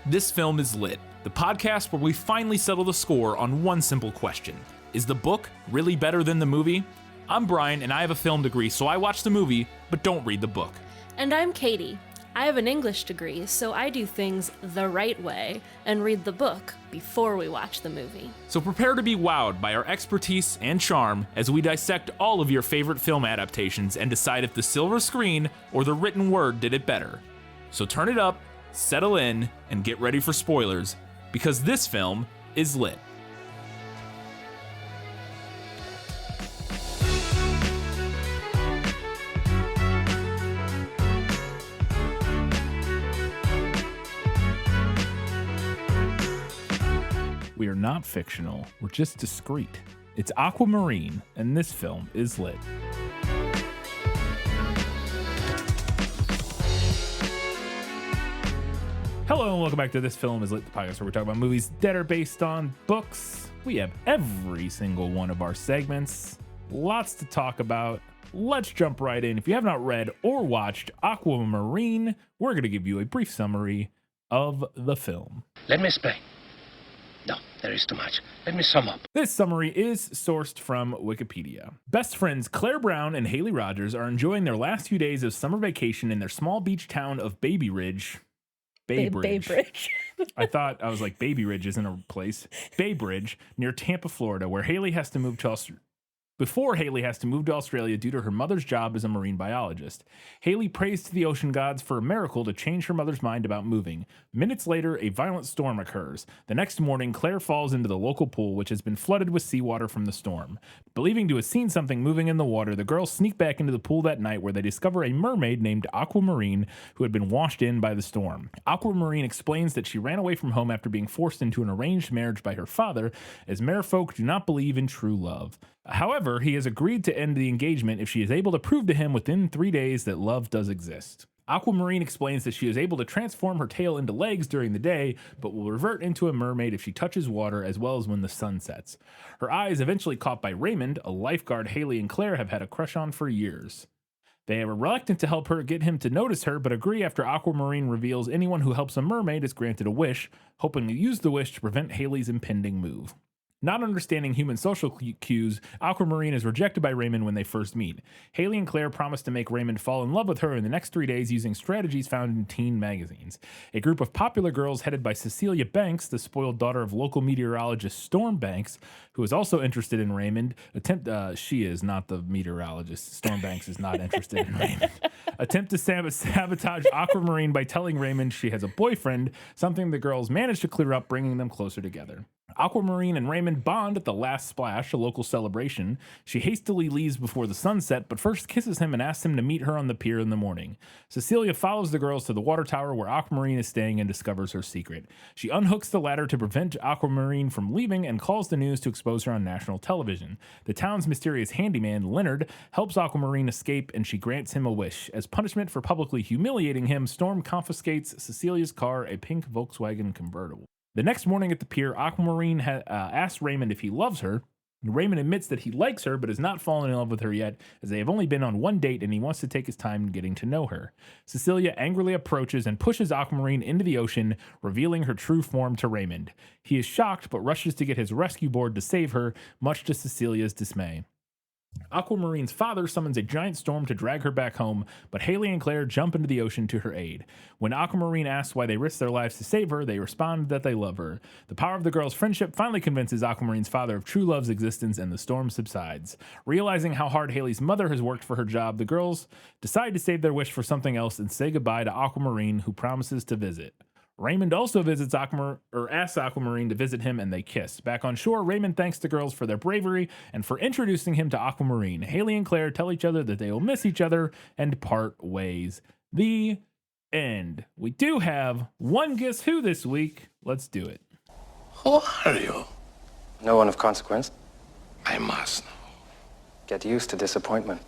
This Film is Lit, the podcast where we finally settle the score on one simple question. Is the book really better than the movie? I'm Brian, and I have a film degree, so I watch the movie, but don't read the book. And I'm Katie. I have an English degree, so I do things the right way and read the book before we watch the movie. So prepare to be wowed by our expertise and charm as we dissect all of your favorite film adaptations and decide if the silver screen or the written word did it better. So turn it up, settle in, and get ready for spoilers, because this film is lit. We are not fictional, we're just discreet. It's Aquamarine, and this film is lit. Hello and welcome back to This Film is Lit, the podcast where we talk about movies that are based on books. We have every single one of our segments. Lots to talk about. Let's jump right in. If you have not read or watched Aquamarine, we're going to give you a brief summary of the film. Let me explain. No, there is too much. Let me sum up. This summary is sourced from Wikipedia. Best friends Claire Brown and Haley Rogers are enjoying their last few days of summer vacation in their small beach town of Baby Ridge. Bay Bridge. I was like, Baby Ridge isn't a place. Bay Bridge, near Tampa, Florida, where Haley has to move to Australia due to her mother's job as a marine biologist. Haley prays to the ocean gods for a miracle to change her mother's mind about moving. Minutes later, a violent storm occurs. The next morning, Claire falls into the local pool, which has been flooded with seawater from the storm. Believing to have seen something moving in the water, the girls sneak back into the pool that night, where they discover a mermaid named Aquamarine who had been washed in by the storm. Aquamarine explains that she ran away from home after being forced into an arranged marriage by her father, as merfolk do not believe in true love. However, he has agreed to end the engagement if she is able to prove to him within 3 days that love does exist. Aquamarine explains that she is able to transform her tail into legs during the day, but will revert into a mermaid if she touches water, as well as when the sun sets. Her eye is eventually caught by Raymond, a lifeguard Haley and Claire have had a crush on for years. They are reluctant to help her get him to notice her, but agree after Aquamarine reveals anyone who helps a mermaid is granted a wish, hoping to use the wish to prevent Haley's impending move. Not understanding human social cues, Aquamarine is rejected by Raymond when they first meet. Haley and Claire promise to make Raymond fall in love with her in the next 3 days using strategies found in teen magazines. A group of popular girls headed by Cecilia Banks, the spoiled daughter of local meteorologist Storm Banks, who is also interested in Raymond, she is not the meteorologist. Storm Banks is not interested in Raymond. Attempt to sabotage Aquamarine by telling Raymond she has a boyfriend, something the girls manage to clear up, bringing them closer together. Aquamarine and Raymond bond at the Last Splash, a local celebration. She hastily leaves before the sunset, but first kisses him and asks him to meet her on the pier in the morning. Cecilia follows the girls to the water tower where Aquamarine is staying and discovers her secret. She unhooks the ladder to prevent Aquamarine from leaving and calls the news to expose her on national television. The town's mysterious handyman, Leonard, helps Aquamarine escape, and she grants him a wish. As punishment for publicly humiliating him, Storm confiscates Cecilia's car, a pink Volkswagen convertible. The next morning at the pier, Aquamarine asks Raymond if he loves her. Raymond admits that he likes her, but has not fallen in love with her yet, as they have only been on one date and he wants to take his time in getting to know her. Cecilia angrily approaches and pushes Aquamarine into the ocean, revealing her true form to Raymond. He is shocked, but rushes to get his rescue board to save her, much to Cecilia's dismay. Aquamarine's father summons a giant storm to drag her back home, but Haley and Claire jump into the ocean to her aid. When Aquamarine asks why they risk their lives to save her, they respond that they love her. The power of the girls' friendship finally convinces Aquamarine's father of true love's existence, and the storm subsides. Realizing how hard Haley's mother has worked for her job, the girls decide to save their wish for something else and say goodbye to Aquamarine, who promises to visit. Raymond also visits asks Aquamarine to visit him, and they kiss. Back on shore, Raymond thanks the girls for their bravery and for introducing him to Aquamarine. Haley and Claire tell each other that they will miss each other and part ways. The end. We do have one Guess Who this week. Let's do it. Who are you? No one of consequence. I must know. Get used to disappointment.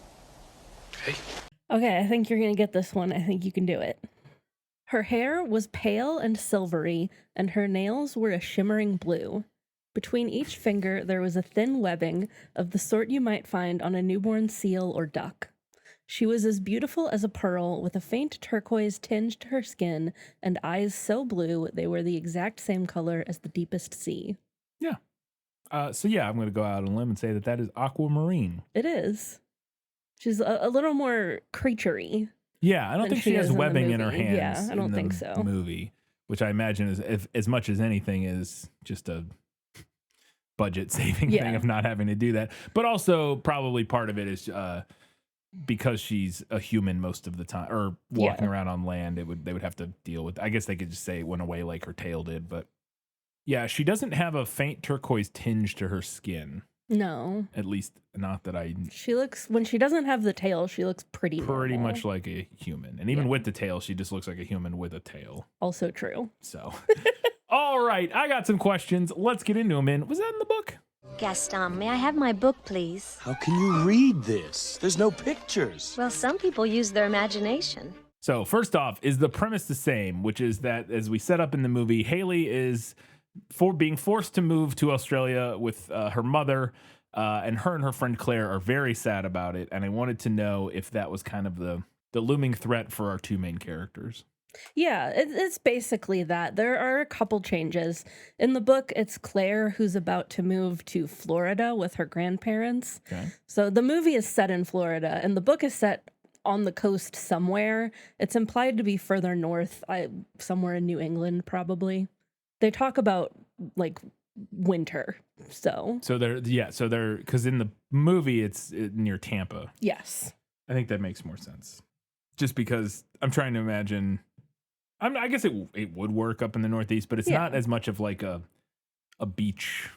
Okay? Okay, I think you're going to get this one. I think you can do it. Her hair was pale and silvery, and her nails were a shimmering blue. Between each finger there was a thin webbing of the sort you might find on a newborn seal or duck. She was as beautiful as a pearl, with a faint turquoise tinge to her skin and eyes so blue they were the exact same color as the deepest sea. Yeah. So yeah, I'm going to go out on a limb and say that is Aquamarine. It is. She's a little more creaturey. Yeah, I don't think she has webbing in her movie. hands. Yeah, I don't think so. Movie, which I imagine is, if, as much as anything, is just a budget saving thing of not having to do that. But also, probably part of it is because she's a human most of the time, or walking around on land. They would have to deal with. I guess they could just say it went away like her tail did, but yeah, she doesn't have a faint turquoise tinge to her skin. No. At least not that I... She looks, when she doesn't have the tail, she looks pretty much like a human. And even with the tail, she just looks like a human with a tail. Also true. So, all right, I got some questions. Let's get into them. Was that in the book? Gaston, may I have my book, please? How can you read this? There's no pictures. Well, some people use their imagination. So, first off, is the premise the same, which is that, as we set up in the movie, Haley is being forced to move to Australia with her mother, and her friend Claire are very sad about it. And I wanted to know if that was kind of the looming threat for our two main characters. Yeah, it's basically that. There are a couple changes. In the book, it's Claire who's about to move to Florida with her grandparents. Okay. So the movie is set in Florida, and the book is set on the coast somewhere. It's implied to be further north, somewhere in New England, probably. They talk about like winter, so they're because in the movie it's near Tampa. Yes, I think that makes more sense. Just because I'm trying to imagine, I guess it would work up in the Northeast, but it's not as much of like a beach.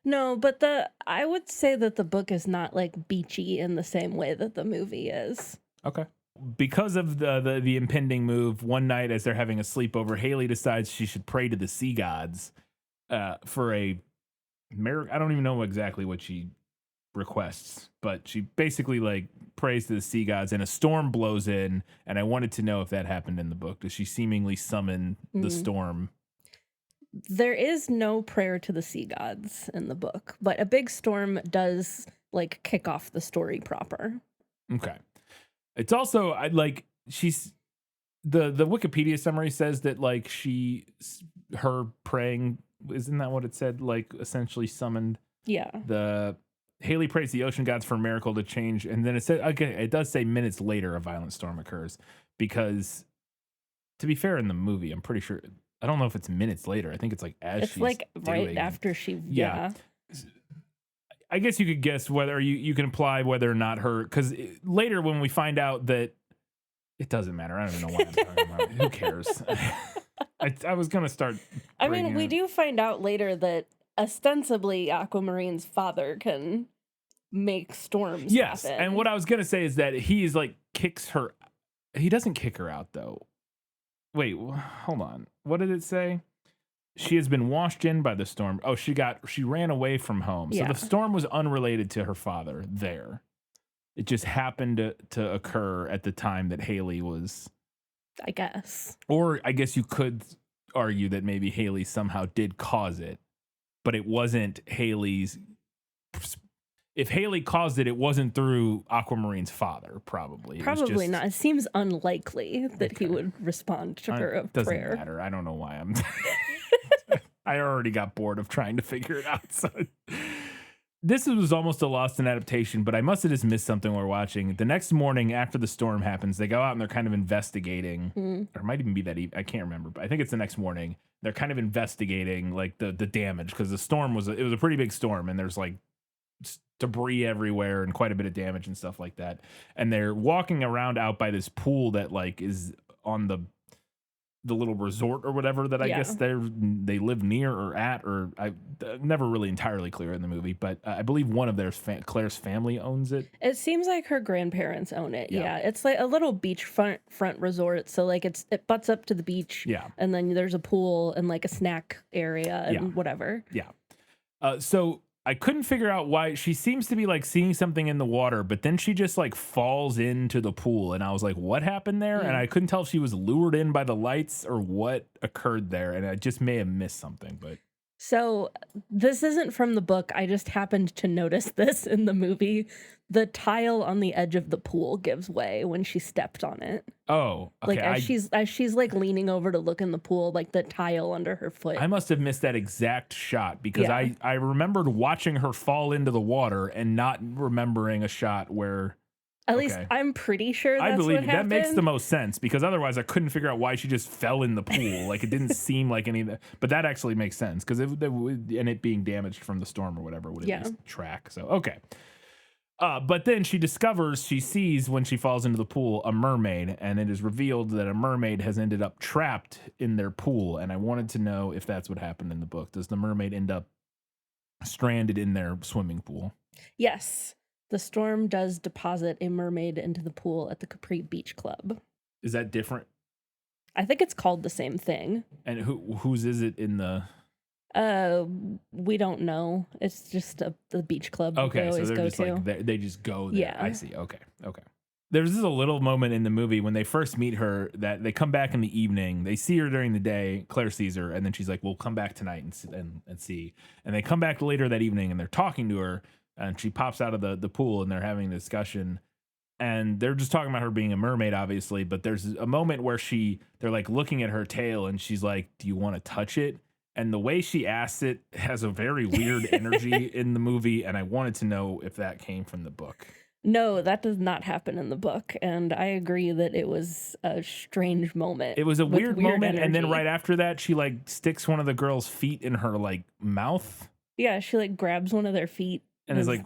No, but I would say that the book is not like beachy in the same way that the movie is. Okay. Because of the impending move, one night as they're having a sleepover, Haley decides she should pray to the sea gods for a miracle. I don't even know exactly what she requests, but she basically like prays to the sea gods, and a storm blows in. And I wanted to know if that happened in the book. Does she seemingly summon the storm? There is no prayer to the sea gods in the book, but a big storm does like kick off the story proper. Okay. It's also she's the Wikipedia summary says that like her praying, isn't that what it said? Like essentially summoned. Yeah. The Haley prays the ocean gods for a miracle to change, and then it said it does say minutes later a violent storm occurs, because to be fair, in the movie I'm pretty sure, I don't know if it's minutes later. I think it's like as she's like right doing, after she I guess you could guess whether you can imply whether or not her, because later when we find out that it doesn't matter. I don't even know why I'm talking about it. Who cares? I was going to start. I mean, we do find out later that ostensibly Aquamarine's father can make storms happen. And what I was going to say is that he's like kicks her. He doesn't kick her out though. Wait, hold on. What did it say? She has been washed in by the storm. Oh, she ran away from home. So the storm was unrelated to her father there. It just happened to occur at the time that Haley was, I guess. Or I guess you could argue that maybe Haley somehow did cause it, but it wasn't Haley's. If Haley caused it, it wasn't through Aquamarine's father, probably. Probably not. It seems unlikely that he would respond to her prayer. Doesn't matter. I don't know why I'm... I already got bored of trying to figure it out. So this was almost a lost in adaptation, but I must have just missed something while we're watching. The next morning after the storm happens, they go out and they're kind of investigating. Or it might even be that I can't remember, but I think it's the next morning. They're kind of investigating like the damage, because the storm was a pretty big storm, and there's like debris everywhere and quite a bit of damage and stuff like that. And they're walking around out by this pool that like is on the little resort or whatever that I guess they live near or at, or I never really entirely clear in the movie, but I believe one of Claire's family owns it. It seems like her grandparents own it. Yeah. It's like a little beachfront resort. So like it butts up to the beach. Yeah. And then there's a pool and like a snack area and whatever. Yeah. So I couldn't figure out why she seems to be like seeing something in the water, but then she just like falls into the pool. And I was like, what happened there? And I couldn't tell if she was lured in by the lights or what occurred there. And I just may have missed something, but So this isn't from the book. I just happened to notice this in the movie. The tile on the edge of the pool gives way when she stepped on it. Oh, Like okay. as she's like leaning over to look in the pool, like the tile under her foot. I must have missed that exact shot because Yeah. I remembered watching her fall into the water and not remembering a shot where. At least Okay. I'm pretty sure that's I believe what that happened. makes the most sense because otherwise I couldn't figure out why she just fell in the pool. Like it didn't seem like any of that, but that actually makes sense because and it being damaged from the storm or whatever would at least track. So okay. But then she sees when she falls into the pool a mermaid, and it is revealed that a mermaid has ended up trapped in their pool. And I wanted to know if that's what happened in the book. Does the mermaid end up stranded in their swimming pool? Yes. The storm does deposit a mermaid into the pool at the Capri Beach Club. Is that different? I think it's called the same thing. And whose is it in the? We don't know. It's just the beach club they Okay, so always they're go just to. like they just go there. Yeah. I see. Okay. There's this a little moment in the movie when they first meet her that they come back in the evening. They see her during the day. Claire sees her, and then she's like, "We'll come back tonight and see." And they come back later that evening, and they're talking to her, and she pops out of the pool, and they're having a discussion. And they're just talking about her being a mermaid, obviously. But there's a moment where they're like looking at her tail, and she's like, "Do you want to touch it?" And the way she asks it has a very weird energy in the movie. And I wanted to know if that came from the book. No, that does not happen in the book. And I agree that it was a strange moment. It was a with weird moment. And then energy. right after that, she like sticks one of the girl's feet in her like mouth Yeah, she like grabs one of their feet. and is like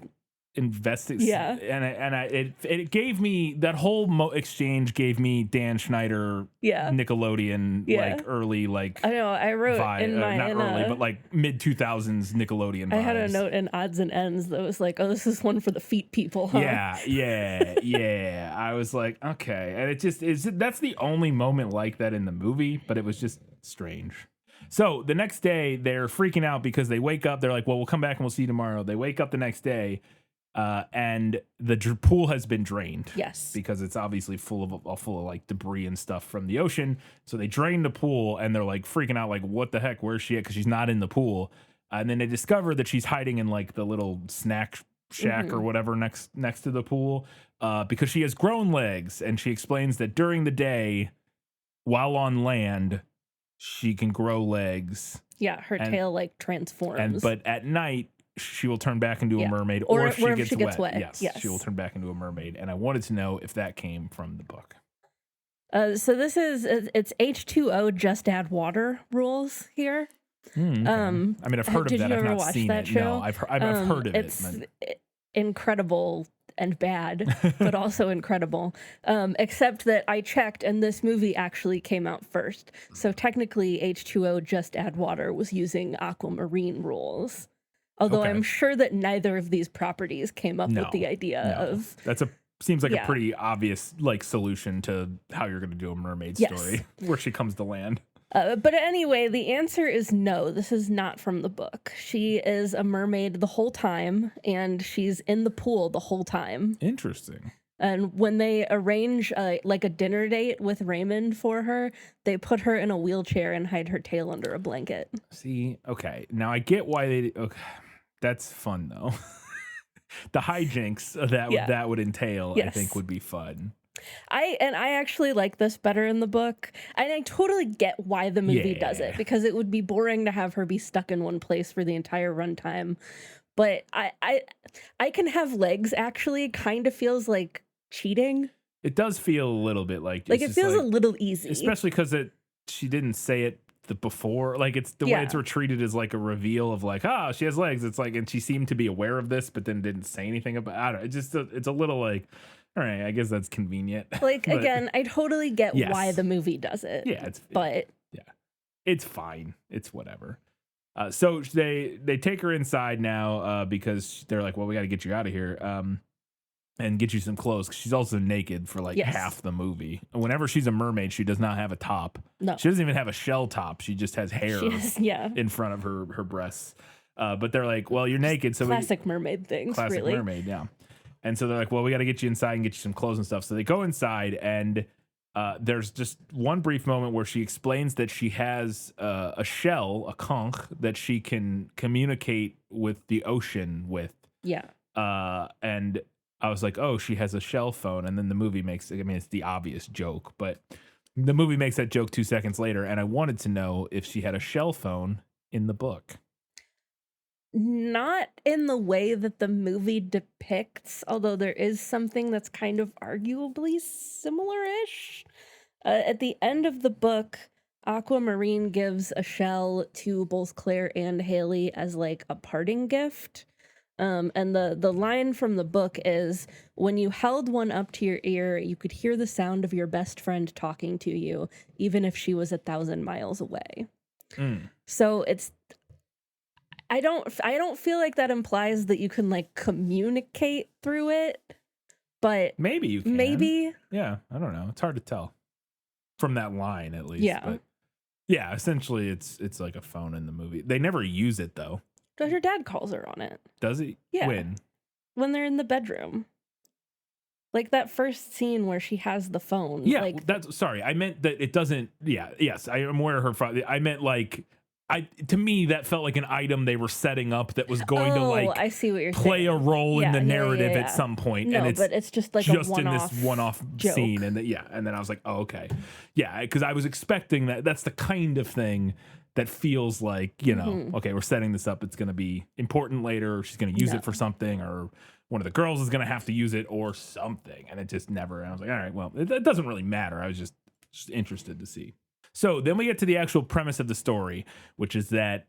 investing. Yeah. It gave me that whole exchange gave me Dan Schneider, Yeah. Nickelodeon, Yeah. like early, like I know. I wrote vibe, in my not early, but like mid 2000s Nickelodeon vibes. I had a note in odds and ends that was like, "Oh, this is one for the feet people." Huh? Yeah. I was like, okay. And that's the only moment like that in the movie, but it was just strange. So the next day they're freaking out because they wake up. They're like, well, we'll come back and we'll see you tomorrow. They wake up the next day and the pool has been drained. Yes. Because it's obviously full of like debris and stuff from the ocean. So they drain the pool and they're like freaking out, like, what the heck? Where's she at? Because she's not in the pool. And then they discover that she's hiding in like the little snack shack or whatever next to the pool because she has grown legs. And she explains that during the day, while on land, she can grow legs. Yeah, her tail like transforms. But at night, she will turn back into a mermaid, Or if she gets wet. Yes, she will turn back into a mermaid. And I wanted to know if that came from the book. So this is it's H2O, just add water rules here. Okay. I mean, I've heard of Did that. you I've ever not watch seen that it. show? No, I've heard of it's it. incredible and bad, but also incredible. Except that I checked, and this movie actually came out first. So technically, H2O, just add water was using Aquamarine rules. Although Okay. I'm sure that neither of these properties came up with the idea of Seems like a pretty obvious like solution to how you're going to do a mermaid story where she comes to land. But anyway, the answer is no. This is not from the book. She is a mermaid the whole time, and she's in the pool the whole time. Interesting. And when they arrange like a dinner date with Raymond for her, they put her in a wheelchair and hide her tail under a blanket. See, okay. Now I get why they. Okay, that's fun though. The hijinks that would entail, I think, would be fun. I actually like this better in the book. And I totally get why the movie does it, because it would be boring to have her be stuck in one place for the entire runtime. But I can have legs actually kind of feels like cheating. It does feel a little bit like it feels a little easy, especially because she didn't say it before. Like it's the way it's treated as like a reveal of like, she has legs. It's like, and she seemed to be aware of this, but then didn't say anything about. I don't know. It's a little like, all right, I guess that's convenient. Like again, I totally get why the movie does it. Yeah, it's fine. It's whatever. So they take her inside now because they're like, well, we got to get you out of here and get you some clothes. 'Cause she's also naked for like half the movie. Whenever she's a mermaid, she does not have a top. No, she doesn't even have a shell top. She just has hair in front of her breasts. But they're like, well, you're naked. So classic mermaid things. Classic mermaid, yeah. And so they're like, well, we got to get you inside and get you some clothes and stuff. So they go inside and there's just one brief moment where she explains that she has a shell, a conch, that she can communicate with the ocean with. Yeah. And I was like, oh, she has a shell phone. And then the movie makes, I mean, it's the obvious joke, but the movie makes that joke 2 seconds later. And I wanted to know if she had a shell phone in the book. Not in the way that the movie depicts, although there is something that's kind of arguably similar-ish. At the end of the book, Aquamarine gives a shell to both Claire and Haley as like a parting gift. And the line from the book is, when you held one up to your ear, you could hear the sound of your best friend talking to you, even if she was 1,000 miles away. So it's, I don't feel like that implies that you can like communicate through it, but maybe you can. Maybe. Yeah, I don't know. It's hard to tell from that line, at least. Yeah. But yeah, essentially it's like a phone in the movie. They never use it though. Does your dad calls her on it? Does he? Yeah. When they're in the bedroom. Like that first scene where she has the phone. Yeah, like, that's sorry. I meant that it doesn't. Yeah, yes, I am aware of her father. I meant like, to me that felt like an item they were setting up that was going to like, I see what you're play saying. a role in the narrative yeah. at some point. No, And but it's just like just a one-off in this one-off joke. scene, and and then I was like, oh, okay, yeah, because I was expecting that. That's the kind of thing that feels like, okay, we're setting this up. It's going to be important later. Or she's going to use it for something, or one of the girls is going to have to use it or something. And it just never, and I was like, all right, well, it doesn't really matter. I was just interested to see. So then we get to the actual premise of the story, which is that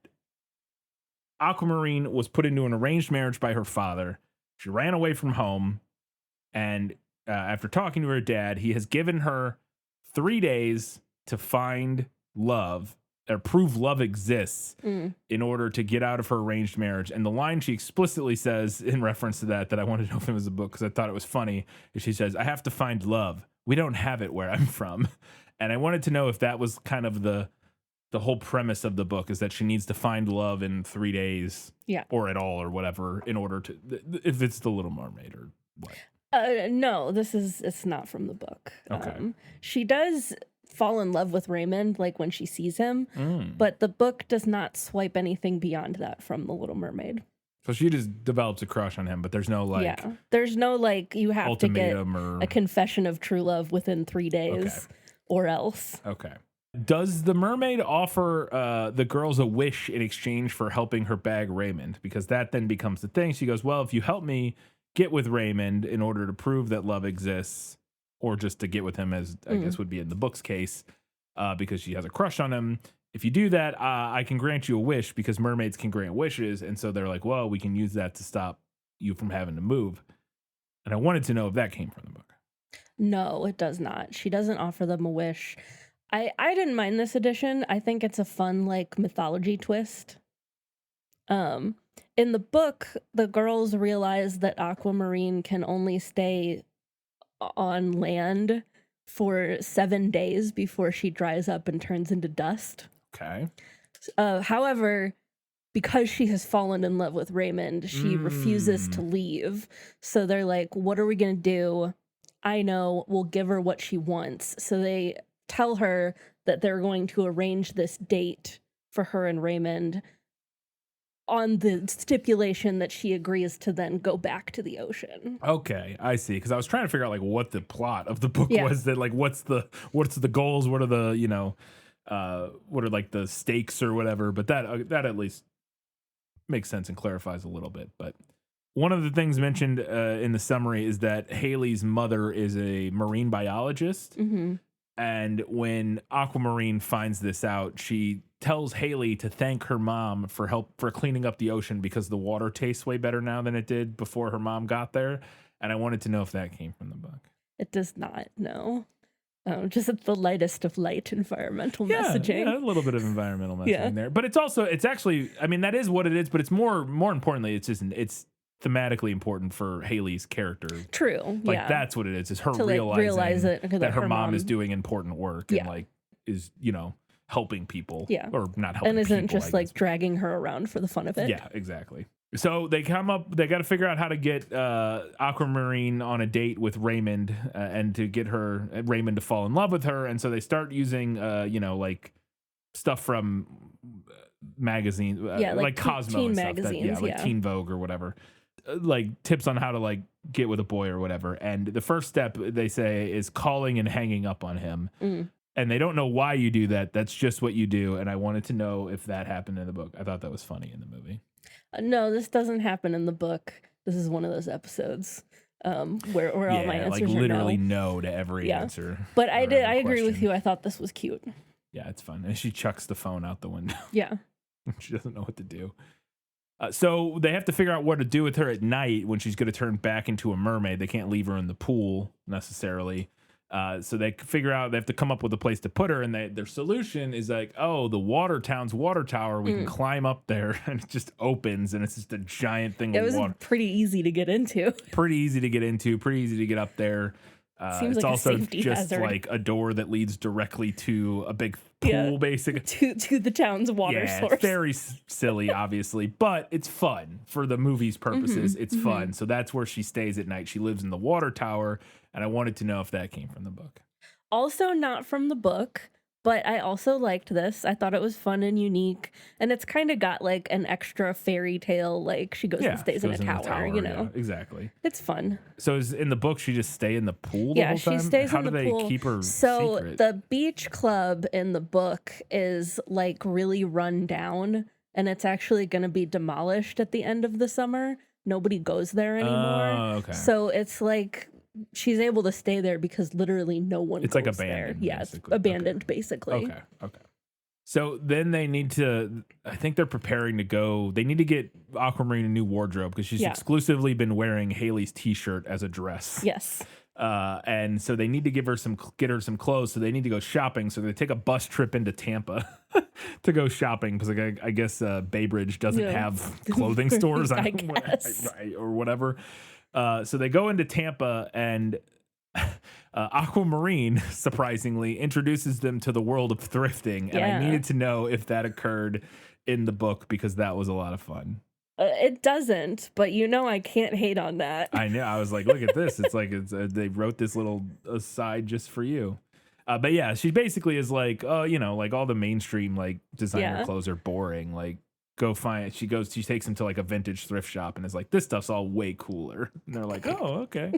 Aquamarine was put into an arranged marriage by her father. She ran away from home. And after talking to her dad, he has given her 3 days to find love or prove love exists in order to get out of her arranged marriage. And the line she explicitly says in reference to that I wanted to know if it was a book because I thought it was funny, is she says, I have to find love. We don't have it where I'm from. And I wanted to know if that was kind of the whole premise of the book, is that she needs to find love in 3 days or at all or whatever in order to, if it's the Little Mermaid or what. No, it's not from the book. Okay. She does fall in love with Raymond, like when she sees him, but the book does not swipe anything beyond that from The Little Mermaid. So she just develops a crush on him, but there's no like, there's no like, you have to get or a confession of true love within 3 days or else. Okay. Does the mermaid offer the girls a wish in exchange for helping her bag Raymond? Because that then becomes the thing. She goes, well, if you help me get with Raymond in order to prove that love exists, or just to get with him, as I guess would be in the book's case, because she has a crush on him. If you do that, I can grant you a wish, because mermaids can grant wishes. And so they're like, well, we can use that to stop you from having to move. And I wanted to know if that came from the book. No, it does not. She doesn't offer them a wish. I didn't mind this edition. I think it's a fun like mythology twist. In the book, the girls realize that Aquamarine can only stay on land for 7 days before she dries up and turns into dust. Okay. However, because she has fallen in love with Raymond, she refuses to leave. So they're like, what are we going to do? I know, we'll give her what she wants. So they tell her that they're going to arrange this date for her and Raymond on the stipulation that she agrees to then go back to the ocean. Okay, I see. Because I was trying to figure out like what the plot of the book was. That like what's the goals? What are the what are like the stakes or whatever? But that at least makes sense and clarifies a little bit. But one of the things mentioned in the summary is that Haley's mother is a marine biologist. And when Aquamarine finds this out, she tells Haley to thank her mom for cleaning up the ocean, because the water tastes way better now than it did before her mom got there. And I wanted to know if that came from the book. It does not, no. Just the lightest of light environmental messaging. Yeah, a little bit of environmental messaging there. But it's actually, I mean, that is what it is, but it's more importantly, it's thematically important for Haley's character. True. Like that's what it is. Is her to realize it, that her mom is doing important work and like is, helping people. Yeah. Or not helping and isn't people, just like dragging her around for the fun of it. Yeah, exactly. So they come up, they got to figure out how to get Aquamarine on a date with Raymond and to get Raymond to fall in love with her. And so they start using, like stuff from magazines, like Cosmo teen and stuff. magazines, Like Teen Vogue or whatever. Like tips on how to like get with a boy or whatever. And the first step they say is calling and hanging up on him. And they don't know why you do that. That's just what you do. And I wanted to know if that happened in the book. I thought that was funny in the movie. No, this doesn't happen in the book. This is one of those episodes where all my answers like literally are no to every answer. But I agree with you. I thought this was cute. Yeah, it's fun. And she chucks the phone out the window. Yeah. She doesn't know what to do. So they have to figure out what to do with her at night when she's going to turn back into a mermaid. They can't leave her in the pool necessarily. So they figure out they have to come up with a place to put her, and their solution is like, oh, the town's water tower. We can climb up there, and it just opens, and it's just a giant thing of water. It was pretty easy to get into. Pretty easy to get up there. Seems it's like also a safety just hazard. like a door that leads directly to a big pool, basically. To the town's water source. It's very silly, obviously, but it's fun for the movie's purposes. It's fun. So that's where she stays at night. She lives in the water tower, and I wanted to know if that came from the book. Also not from the book, but I also liked this. I thought it was fun and unique, and it's kind of got like an extra fairy tale, like she goes and stays in a tower, you know. Yeah, exactly. It's fun. So in the book, she just stay in the pool the whole time? She stays How in the do pool. they keep her So secret? the beach club in the book is like really run down, and it's actually going to be demolished at the end of the summer. Nobody goes there anymore. Oh, okay. So it's like she's able to stay there because literally no one It's goes like abandoned, there. Yeah, it's basically. abandoned basically. Okay. So then they need to, I think they're preparing to go, they need to get Aquamarine a new wardrobe because she's exclusively been wearing Haley's t-shirt as a dress. Yes. And so they need to get her some clothes. So they need to go shopping. So they take a bus trip into Tampa to go shopping because I guess Bay Bridge doesn't have clothing stores I guess. or whatever. So they go into Tampa, and Aquamarine surprisingly introduces them to the world of thrifting. And I needed to know if that occurred in the book because that was a lot of fun. It doesn't, but I can't hate on that. I know. I was like, look at this. It's like they wrote this little aside just for you. But yeah, she basically is like, like all the mainstream like designer clothes are boring. Like, go find it. She takes them to like a vintage thrift shop and is like, this stuff's all way cooler. And they're like, oh, okay.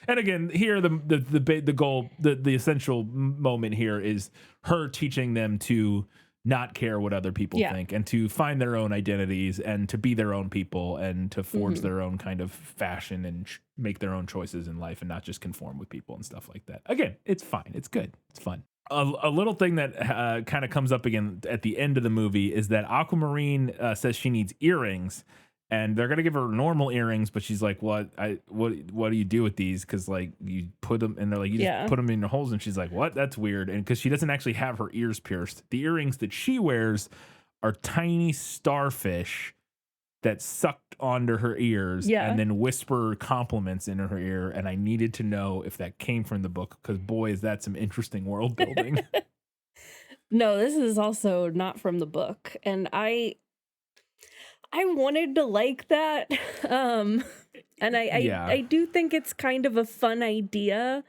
And again, here the goal, the essential moment here is her teaching them to not care what other people think and to find their own identities and to be their own people and to forge their own kind of fashion and make their own choices in life and not just conform with people and stuff like that. Again, it's fine. It's good. It's fun. A little thing that kind of comes up again at the end of the movie is that Aquamarine says she needs earrings, and they're gonna give her normal earrings, but she's like, what do you do with these? Because like you put them, and they're like, you just put them in your holes, and she's like, what? That's weird. And because she doesn't actually have her ears pierced, the earrings that she wears are tiny starfish that sucked onto her ears and then whisper compliments in her ear. And I needed to know if that came from the book because boy, is that some interesting world building. No, this is also not from the book. And I wanted to like that. And I do think it's kind of a fun idea,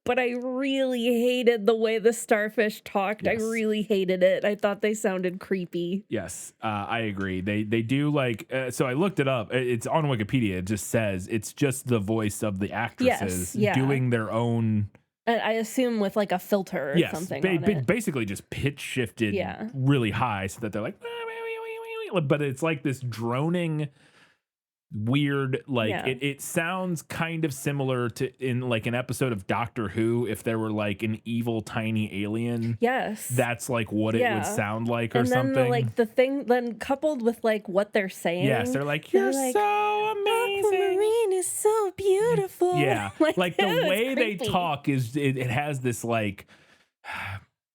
but I really hated the way the starfish talked. Yes. I really hated it. I thought they sounded creepy. Yes, I agree. They do like, so I looked it up. It's on Wikipedia. It just says it's just the voice of the actresses doing their own. I assume with like a filter or something on it. Basically just pitch shifted really high so that they're like, but it's like this droning weird, like it sounds kind of similar to in like an episode of Doctor Who if there were like an evil tiny alien. Yes, that's like what it would sound like, or and then something. The thing then coupled with like what they're saying. Yes, they're like, you're so amazing. Aquamarine is so beautiful. Yeah, like the way they talk is it has this like.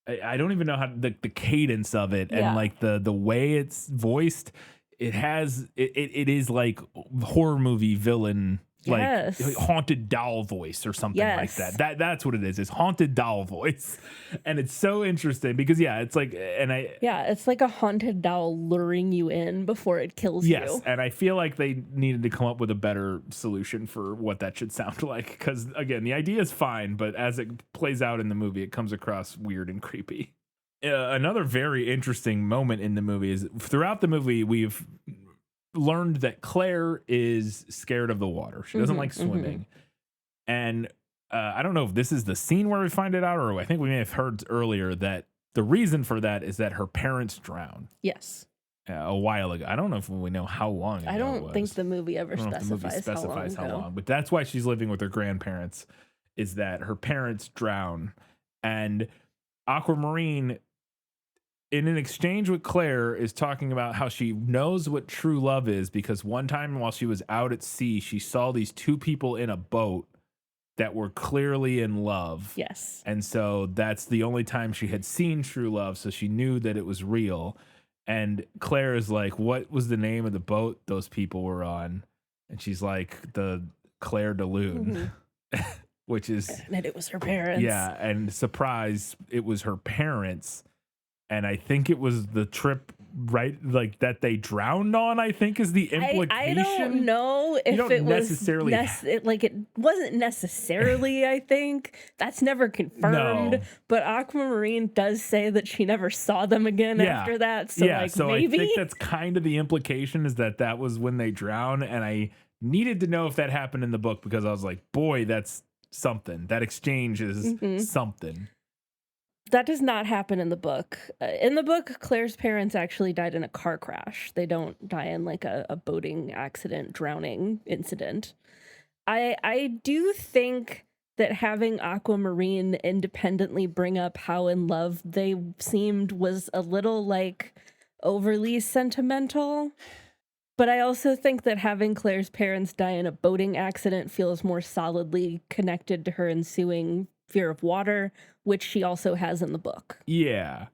I don't even know how the cadence of it and like the way it's voiced. It is like horror movie villain Yes. like haunted doll voice or something like Yes. That's what it is. It's haunted doll voice. And it's so interesting because it's like, Yeah, it's like a haunted doll luring you in before it kills yes, you. and I feel like they needed to come up with a better solution for what that should sound like. Because again, the idea is fine, but as it plays out in the movie, it comes across weird and creepy. Another very interesting moment in the movie is throughout the movie, we've learned that Claire is scared of the water. She doesn't like swimming. And I don't know if this is the scene where we find it out, or I think we may have heard earlier that the reason for that is that her parents drowned Yes. a while ago. I don't know if we know how long ago I it don't think was. the movie ever I don't know if the movie specifies how long ago. but that's why she's living with her grandparents, is that her parents drown. And Aquamarine, in an exchange with Claire, is talking about how she knows what true love is because one time while she was out at sea, she saw these two people in a boat that were clearly in love. Yes. And so that's the only time she had seen true love, so she knew that it was real. And Claire is like, what was the name of the boat those people were on? And she's like, the Claire de Lune, which is... And it was her parents. Yeah, and surprise, it was her parents. And I think it was the trip, right, like that they drowned on, I think is the implication. I don't know if don't it necessarily was it wasn't necessarily, I think. That's never confirmed. No. But Aquamarine does say that she never saw them again after that. So so maybe. I think that's kind of the implication, is that was when they drowned. And I needed to know if that happened in the book because I was like, boy, that's something. That exchange is something. That does not happen in the book. In the book, Claire's parents actually died in a car crash. They don't die in like a boating accident, drowning incident. I do think that having Aquamarine independently bring up how in love they seemed was a little like overly sentimental. But I also think that having Claire's parents die in a boating accident feels more solidly connected to her ensuing fear of water, which she also has in the book. Yeah.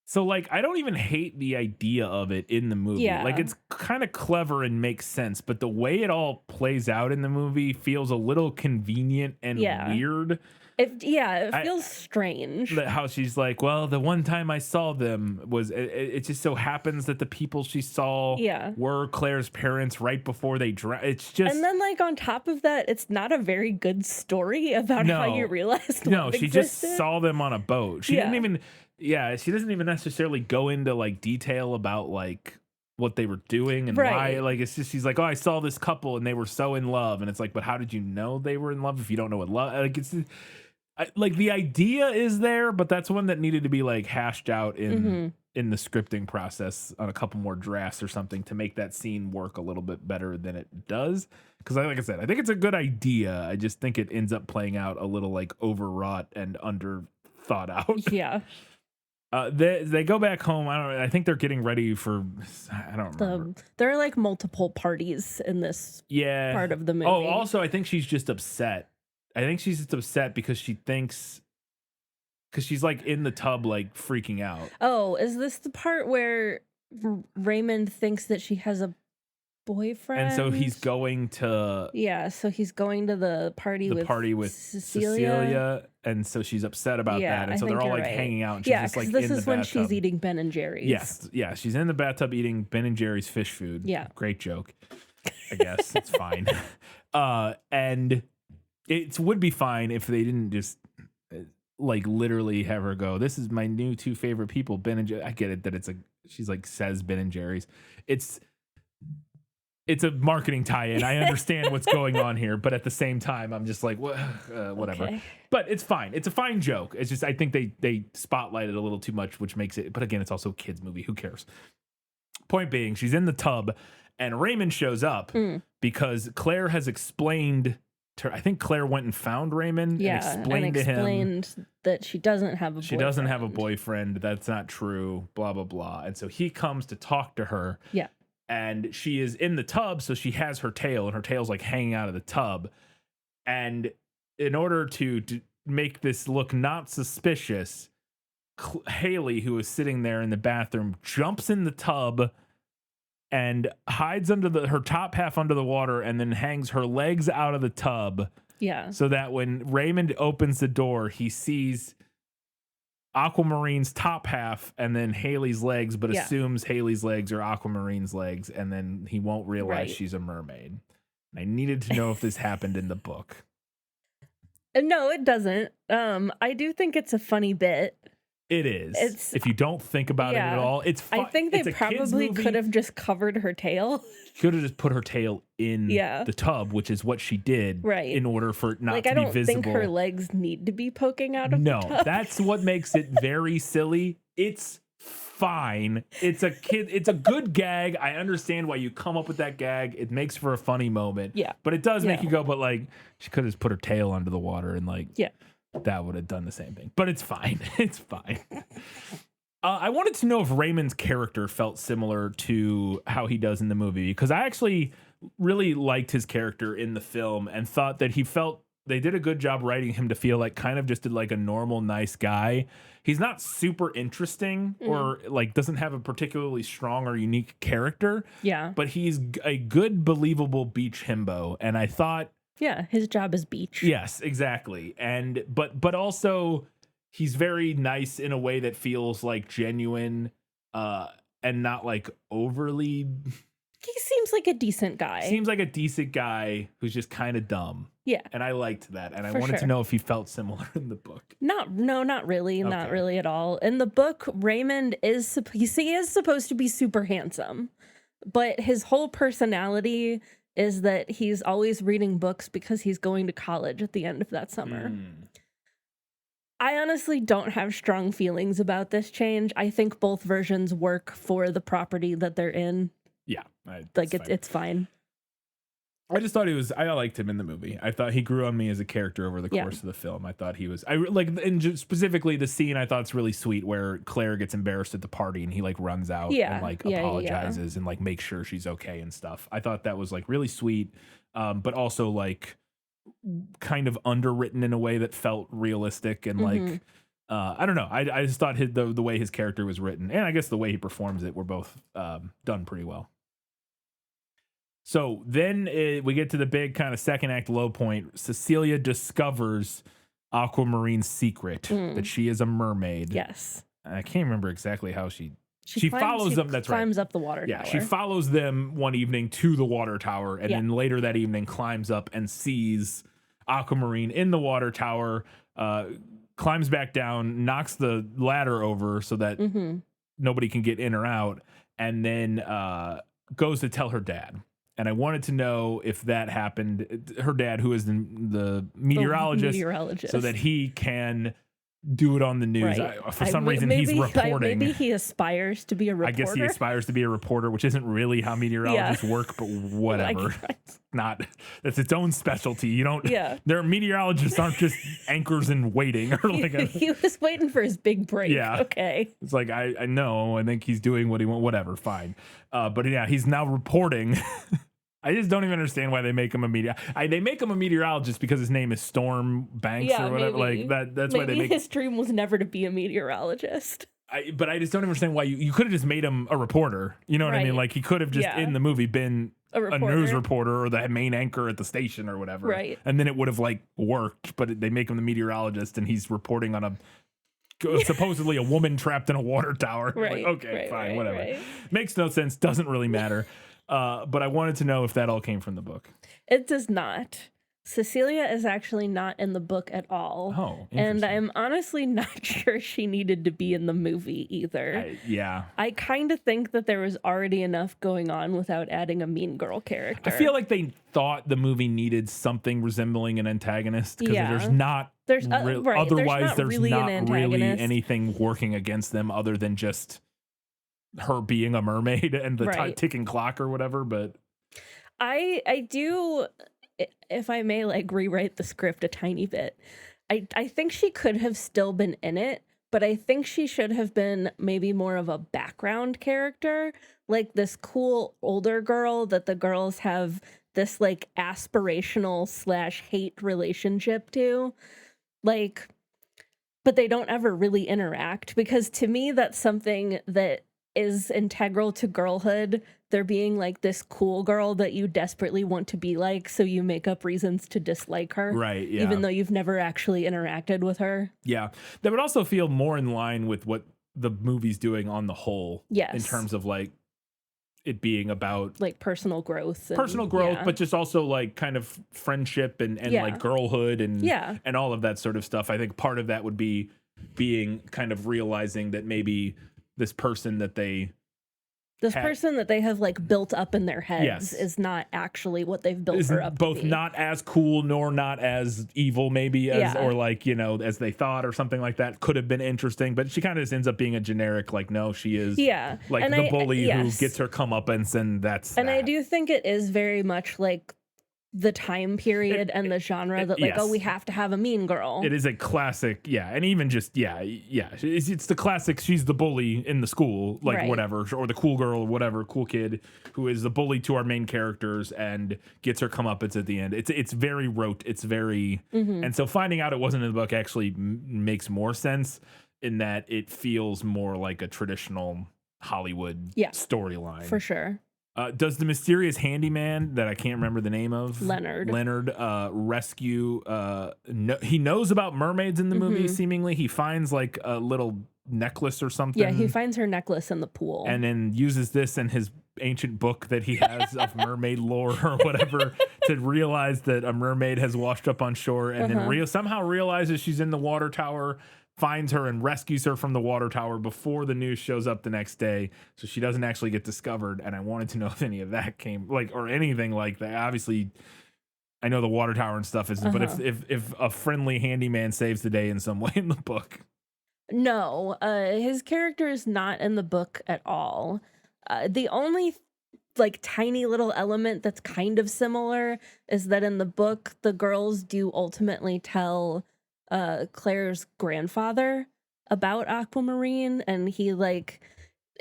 So, like, I don't even hate the idea of it in the movie. Yeah. Like, it's kind of clever and makes sense, but the way it all plays out in the movie feels a little convenient and weird. It feels strange. How she's like, well, the one time I saw them was, it just so happens that the people she saw were Claire's parents right before they drowned. It's just... And then, like, on top of that, it's not a very good story about how you realized No, love she existed. just saw them on a boat. She didn't even... Yeah, she doesn't even necessarily go into, like, detail about, like, what they were doing and why. Like, it's just, she's like, oh, I saw this couple and they were so in love. And it's like, but how did you know they were in love if you don't know what love... Like, it's... like the idea is there, but that's one that needed to be like hashed out in the scripting process on a couple more drafts or something to make that scene work a little bit better than it does. Because like I said, I think it's a good idea. I just think it ends up playing out a little like overwrought and under thought out. Yeah. They go back home. I think they're getting ready for. I don't remember. There are like multiple parties in this part of the movie. Oh, also, I think she's just upset. I think she's just upset because she thinks, because she's like in the tub, like freaking out. Oh, is this the part where Raymond thinks that she has a boyfriend? And so he's going to. Yeah, so he's going to the party with Cecilia. And so she's upset about that. And so they're all like hanging out. And she's just like this in is the when bathtub. she's eating Ben and Jerry's. Yes. Yeah. She's in the bathtub eating Ben and Jerry's fish food. Yeah. Great joke. I guess it's fine. And it would be fine if they didn't just like literally have her go, this is my new two favorite people, Ben and Jerry. I get it that it's she's like says Ben and Jerry's. It's a marketing tie-in. I understand what's going on here, but at the same time, I'm just like, whatever. Okay. But it's fine. It's a fine joke. It's just I think they spotlight it a little too much, which makes it. But again, it's also a kids movie. Who cares? Point being, she's in the tub, and Raymond shows up because Claire has explained. I think Claire went and found Raymond and explained to him that she doesn't have a boyfriend. She doesn't have a boyfriend. That's not true. Blah, blah, blah. And so he comes to talk to her. Yeah. And she is in the tub, so she has her tail, and her tail's like hanging out of the tub. And in order to make this look not suspicious, Haley, who is sitting there in the bathroom, jumps in the tub and hides under her top half under the water and then hangs her legs out of the tub Yeah. so that when Raymond opens the door, he sees Aquamarine's top half and then Haley's legs, but assumes Haley's legs are Aquamarine's legs, and then he won't realize she's a mermaid. And I needed to know if this happened in the book. No, it doesn't. I do think it's a funny bit. It is. If you don't think about it at all, it's fun. I think they probably could have just covered her tail. Could have just put her tail in the tub, which is what she did, in order for it not to be visible. I don't think her legs need to be poking out of the tub. No, that's what makes it very silly. It's fine. It's a good gag. I understand why you come up with that gag. It makes for a funny moment. Yeah. But it does make you go, but like, she could have just put her tail under the water and like, that would have done the same thing. But it's fine. It's fine. I wanted to know if Raymond's character felt similar to how he does in the movie, because I actually really liked his character in the film and thought that they did a good job writing him to feel like kind of just like a normal, nice guy. He's not super interesting or like doesn't have a particularly strong or unique character. Yeah. But he's a good, believable beach himbo. And I thought, yeah, his job is beach. yes, exactly. And but also he's very nice in a way that feels like genuine and not like overly. He seems like a decent guy. Seems like a decent guy who's just kind of dumb. Yeah. And I liked that. And I wanted to know if he felt similar in the book. Not really. Okay. Not really at all. In the book, Raymond he is supposed to be super handsome, but his whole personality is that he's always reading books because he's going to college at the end of that summer. I honestly don't have strong feelings about this change. I think both versions work for the property that they're in. Yeah. It's fine. I just thought I liked him in the movie. I thought he grew on me as a character over the course of the film. I thought he was, and specifically the scene I thought it's really sweet where Claire gets embarrassed at the party and he like runs out and like apologizes and like makes sure she's okay and stuff. I thought that was like really sweet, but also like kind of underwritten in a way that felt realistic and like, I don't know. I just thought the way his character was written and I guess the way he performs it were both done pretty well. So then we get to the big kind of second act low point. Cecilia discovers Aquamarine's secret, that she is a mermaid. Yes. I can't remember exactly how she follows them. That's right. Climbs up the water tower. Yeah, she follows them one evening to the water tower, and then later that evening climbs up and sees Aquamarine in the water tower, climbs back down, knocks the ladder over so that nobody can get in or out, and then goes to tell her dad. And I wanted to know if that happened. Her dad, who is the meteorologist, so that he can do it on the news. Right. For some reason, he's reporting. Maybe he aspires to be a reporter. I guess he aspires to be a reporter, which isn't really how meteorologists work, but whatever. That's its own specialty. You don't. Yeah. Their meteorologists aren't just anchors in waiting or like. He was waiting for his big break. Yeah. Okay. It's like I know. I think he's doing what he wants. Whatever. Fine. But yeah, he's now reporting. I just don't even understand why they make him a they make him a meteorologist because his name is Storm Banks or whatever. Maybe. Like that's maybe why they make his dream was never to be a meteorologist. But I just don't understand why you could have just made him a reporter. You know what I mean? Like he could have just in the movie been a news reporter or the main anchor at the station or whatever. Right. And then it would have like worked, but they make him the meteorologist and he's reporting on supposedly a woman trapped in a water tower. Right. Like, okay, fine, whatever. Right. Makes no sense. Doesn't really matter. But I wanted to know if that all came from the book. It does not. Cecilia is actually not in the book at all. Oh, and I'm honestly not sure she needed to be in the movie either. I kind of think that there was already enough going on without adding a mean girl character. I feel like they thought the movie needed something resembling an antagonist because there's not. Otherwise, there's not really anything working against them other than just her being a mermaid and the ticking clock or whatever. But I do, if I may, like rewrite the script a tiny bit. I think she could have still been in it, but I think she should have been maybe more of a background character, like this cool older girl that the girls have this like aspirational / hate relationship to, like, but they don't ever really interact, because to me that's something that is integral to girlhood. There being like this cool girl that you desperately want to be like, so you make up reasons to dislike her. Right, yeah. Even though you've never actually interacted with her. Yeah. That would also feel more in line with what the movie's doing on the whole. Yes. In terms of like it being about like personal growth. But just also like kind of friendship and like girlhood and all of that sort of stuff. I think part of that would be being kind of realizing that maybe this person that they have like built up in their heads is not actually what they've built her up both to be. Not as cool nor not as evil maybe as or like, you know, as they thought or something like that. Could have been interesting, but she kind of just ends up being a generic like, no, she is like and the bully who gets her comeuppance, and that's I do think it is very much like the time period and the genre that like, oh, we have to have a mean girl. It is a classic, and even just it's the classic. She's the bully in the school, like whatever, or the cool girl, or whatever, cool kid who is the bully to our main characters and gets her comeuppance at the end. It's very rote. It's very, and so finding out it wasn't in the book actually makes more sense in that it feels more like a traditional Hollywood storyline for sure. Does the mysterious handyman that I can't remember the name of, Leonard, rescue? He knows about mermaids in the movie. Seemingly, he finds like a little necklace or something. Yeah, he finds her necklace in the pool, and then uses this in his ancient book that he has of mermaid lore or whatever to realize that a mermaid has washed up on shore, and then somehow realizes she's in the water tower. Finds her and rescues her from the water tower before the news shows up the next day, so she doesn't actually get discovered. And I wanted to know if any of that came, like, or anything like that. Obviously, I know the water tower and stuff isn't, but if a friendly handyman saves the day in some way in the book. No, his character is not in the book at all. The only like tiny little element that's kind of similar is that in the book, the girls do ultimately tell Claire's grandfather about Aquamarine, and he like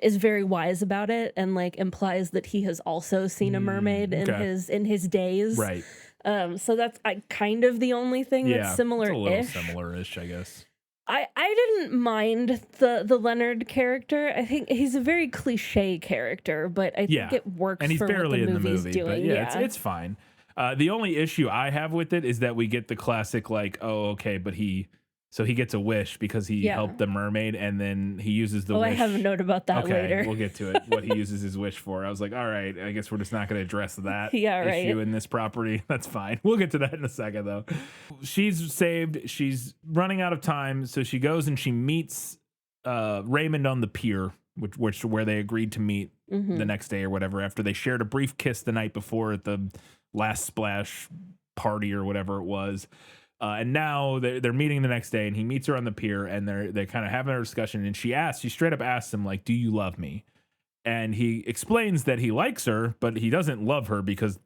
is very wise about it and like implies that he has also seen a mermaid in his days. Right. So that's kind of the only thing that's similar-ish. It's a little similar-ish, I guess. I didn't mind the Leonard character. I think he's a very cliche character, but I think it works and he's for barely what the in the movie's movie, doing. But it's fine. The only issue I have with it is that we get the classic like, oh, okay, but he gets a wish because he helped the mermaid, and then he uses the wish. I have a note about that later. We'll get to it, what he uses his wish for. I was like, all right, I guess we're just not going to address that issue in this property. That's fine. We'll get to that in a second, though. She's saved. She's running out of time, so she goes and she meets Raymond on the pier, where they agreed to meet the next day or whatever, after they shared a brief kiss the night before at the last splash party or whatever it was. And now they're meeting the next day, and he meets her on the pier, and they're kind of having a discussion, and she straight up asks him, like, do you love me? And he explains that he likes her, but he doesn't love her because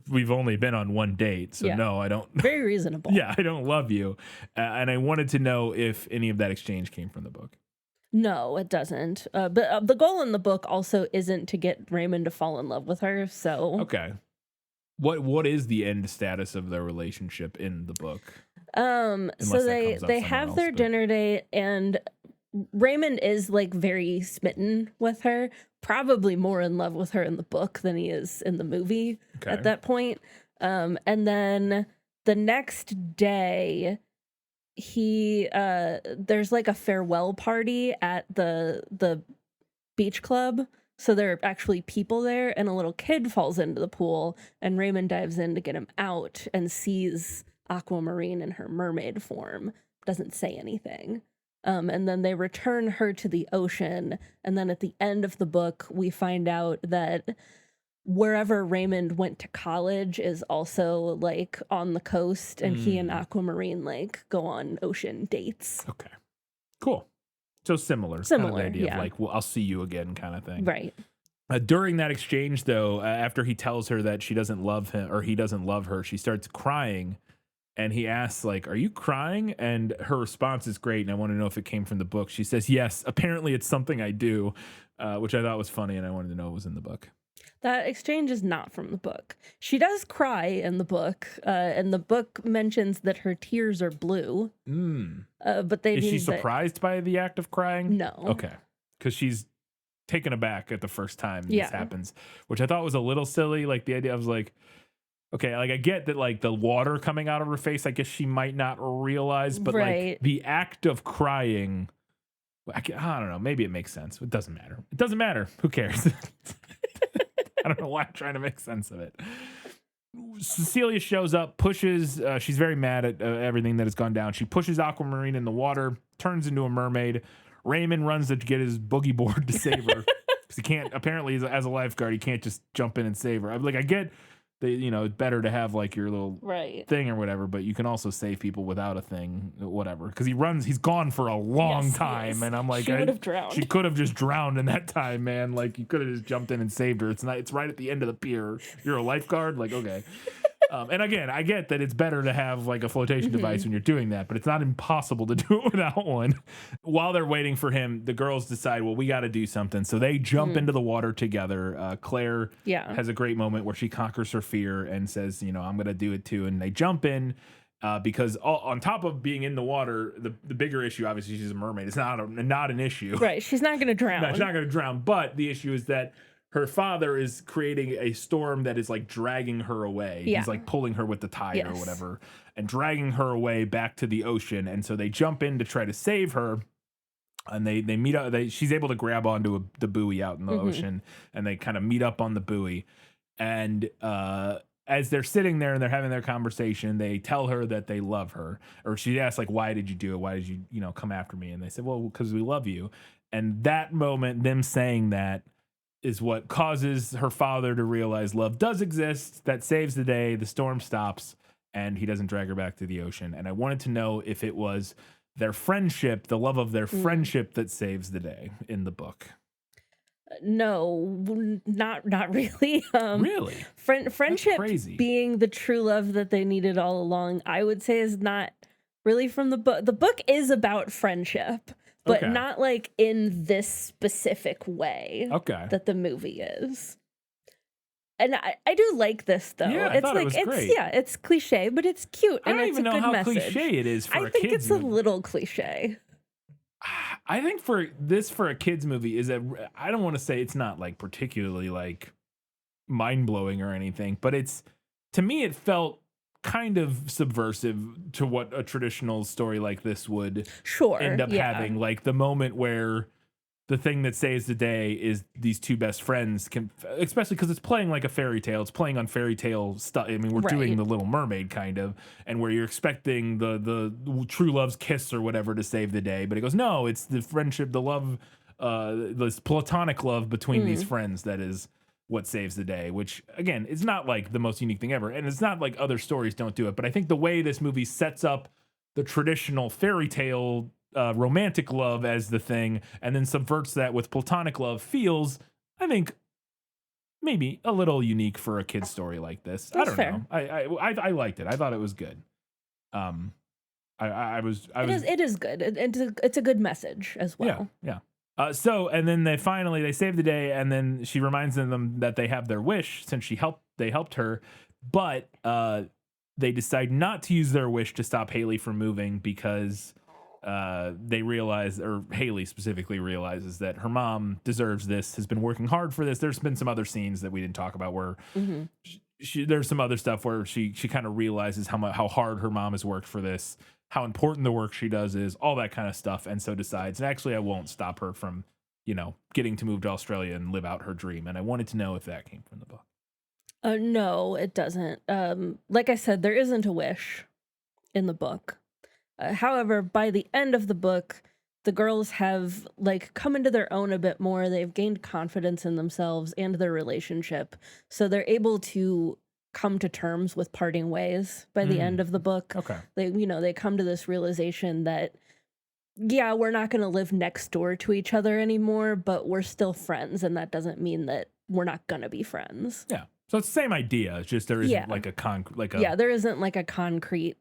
we've only been on one date. So no, I don't. Very reasonable. I don't love you. And I wanted to know if any of that exchange came from the book. No, it doesn't. But the goal in the book also isn't to get Raymond to fall in love with her. So okay. What is the end status of their relationship in the book? So they have their dinner date, and Raymond is like very smitten with her, probably more in love with her in the book than he is in the movie at that point. And then the next day, there's like a farewell party at the beach club. So there are actually people there, and a little kid falls into the pool, and Raymond dives in to get him out and sees Aquamarine in her mermaid form. Doesn't say anything. And then they return her to the ocean, and then at the end of the book, we find out that wherever Raymond went to college is also like on the coast, and he and Aquamarine like go on ocean dates. Okay, cool. So similar kind of idea of like, well, I'll see you again kind of thing. Right. During that exchange, though, after he tells her that she doesn't love him or he doesn't love her, she starts crying, and he asks, like, are you crying? And her response is great, and I want to know if it came from the book. She says, yes, apparently it's something I do, which I thought was funny, and I wanted to know it was in the book. That exchange is not from the book. She does cry in the book, and the book mentions that her tears are blue. But they is she surprised by the act of crying? No. Okay, because she's taken aback at the first time Yeah. this happens, which I thought was a little silly. Like the idea, I was like, okay, like I get that like the water coming out of her face, I guess she might not realize, but Right. like the act of crying, I don't know, maybe it makes sense. It doesn't matter. It doesn't matter. Who cares? I don't know why I'm trying to make sense of it. Cecilia shows up, pushes, she's very mad at everything that has gone down. She pushes Aquamarine in the water, turns into a mermaid. Raymond runs to get his boogie board to save her. Because he can't, apparently, as a lifeguard, he can't just jump in and save her. I'm like, I get that, you know, it's better to have like your little Right. thing or whatever, but you can also save people without a thing, whatever. Because he's gone for a long time. Yes. And I'm like, She would have drowned. She could have just drowned in that time, man. Like, you could have just jumped in and saved her. It's right at the end of the pier. You're a lifeguard? Like, okay. And again, I get that it's better to have like a flotation device when you're doing that, but it's not impossible to do it without one. While they're waiting for him, the girls decide, well, we got to do something. So they jump into the water together. Claire has a great moment where she conquers her fear and says, you know, I'm going to do it too. And they jump in because on top of being in the water, the bigger issue, obviously, she's a mermaid. It's not an issue. Right. She's not going to drown. No, she's not going to drown. But the issue is that her father is creating a storm that is like dragging her away. Yeah. He's like pulling her with the tide or whatever and dragging her away back to the ocean. And so they jump in to try to save her. And they meet up. She's able to grab onto the buoy out in the ocean, and they kind of meet up on the buoy. And as they're sitting there and they're having their conversation, they tell her that they love her. Or she asks, like, why did you do it? Why did you, come after me? And they said, well, because we love you. And that moment, them saying that, is what causes her father to realize love does exist. That saves the day. The storm stops, and he doesn't drag her back to the ocean. And I wanted to know if it was their friendship, the love of their friendship, that saves the day in the book. No, not really. Really? Friendship crazy. Being the true love that they needed all along, I would say, is not really from the book. The book is about friendship, but not like in this specific way that the movie is. And I do like this, though. Yeah, I it's thought like it was great. it's cliche, but it's cute. I And don't it's even a know good how message. cliche it is for a I think kid's it's a movie. little cliche. I think for a kid's movie is I don't want to say it's not like particularly like mind blowing or anything, but to me it felt kind of subversive to what a traditional story like this would end up having. Like the moment where the thing that saves the day is these two best friends especially because it's playing like a fairy tale. It's playing on fairy tale stuff. I mean, we're doing the Little Mermaid kind of, and where you're expecting the true love's kiss or whatever to save the day, but it goes, no, it's the friendship, the love, this platonic love between these friends that is what saves the day, which again is not like the most unique thing ever, and it's not like other stories don't do it, but I think the way this movie sets up the traditional fairy tale romantic love as the thing and then subverts that with platonic love feels, I think, maybe a little unique for a kid's story like this. That's I don't know. I liked it. I thought it was good. It is good. It's a good message as well. Yeah. So, and then they save the day, and then she reminds them that they have their wish since they helped her, but they decide not to use their wish to stop Haley from moving because they realize, or Haley specifically realizes, that her mom deserves this, has been working hard for this. There's been some other scenes that we didn't talk about where there's some other stuff where she kind of realizes how hard her mom has worked for this, how important the work she does is, all that kind of stuff, and so decides, and actually I won't stop her from, getting to move to Australia and live out her dream. And I wanted to know if that came from the book. No, it doesn't. Like I said, there isn't a wish in the book. However, by the end of the book, the girls have come into their own a bit more. They've gained confidence in themselves and their relationship, so they're able to come to terms with parting ways by the end of the book. Okay. They come to this realization that, yeah, we're not going to live next door to each other anymore, but we're still friends, and that doesn't mean that we're not going to be friends. Yeah. So it's the same idea. It's just there isn't there isn't like a concrete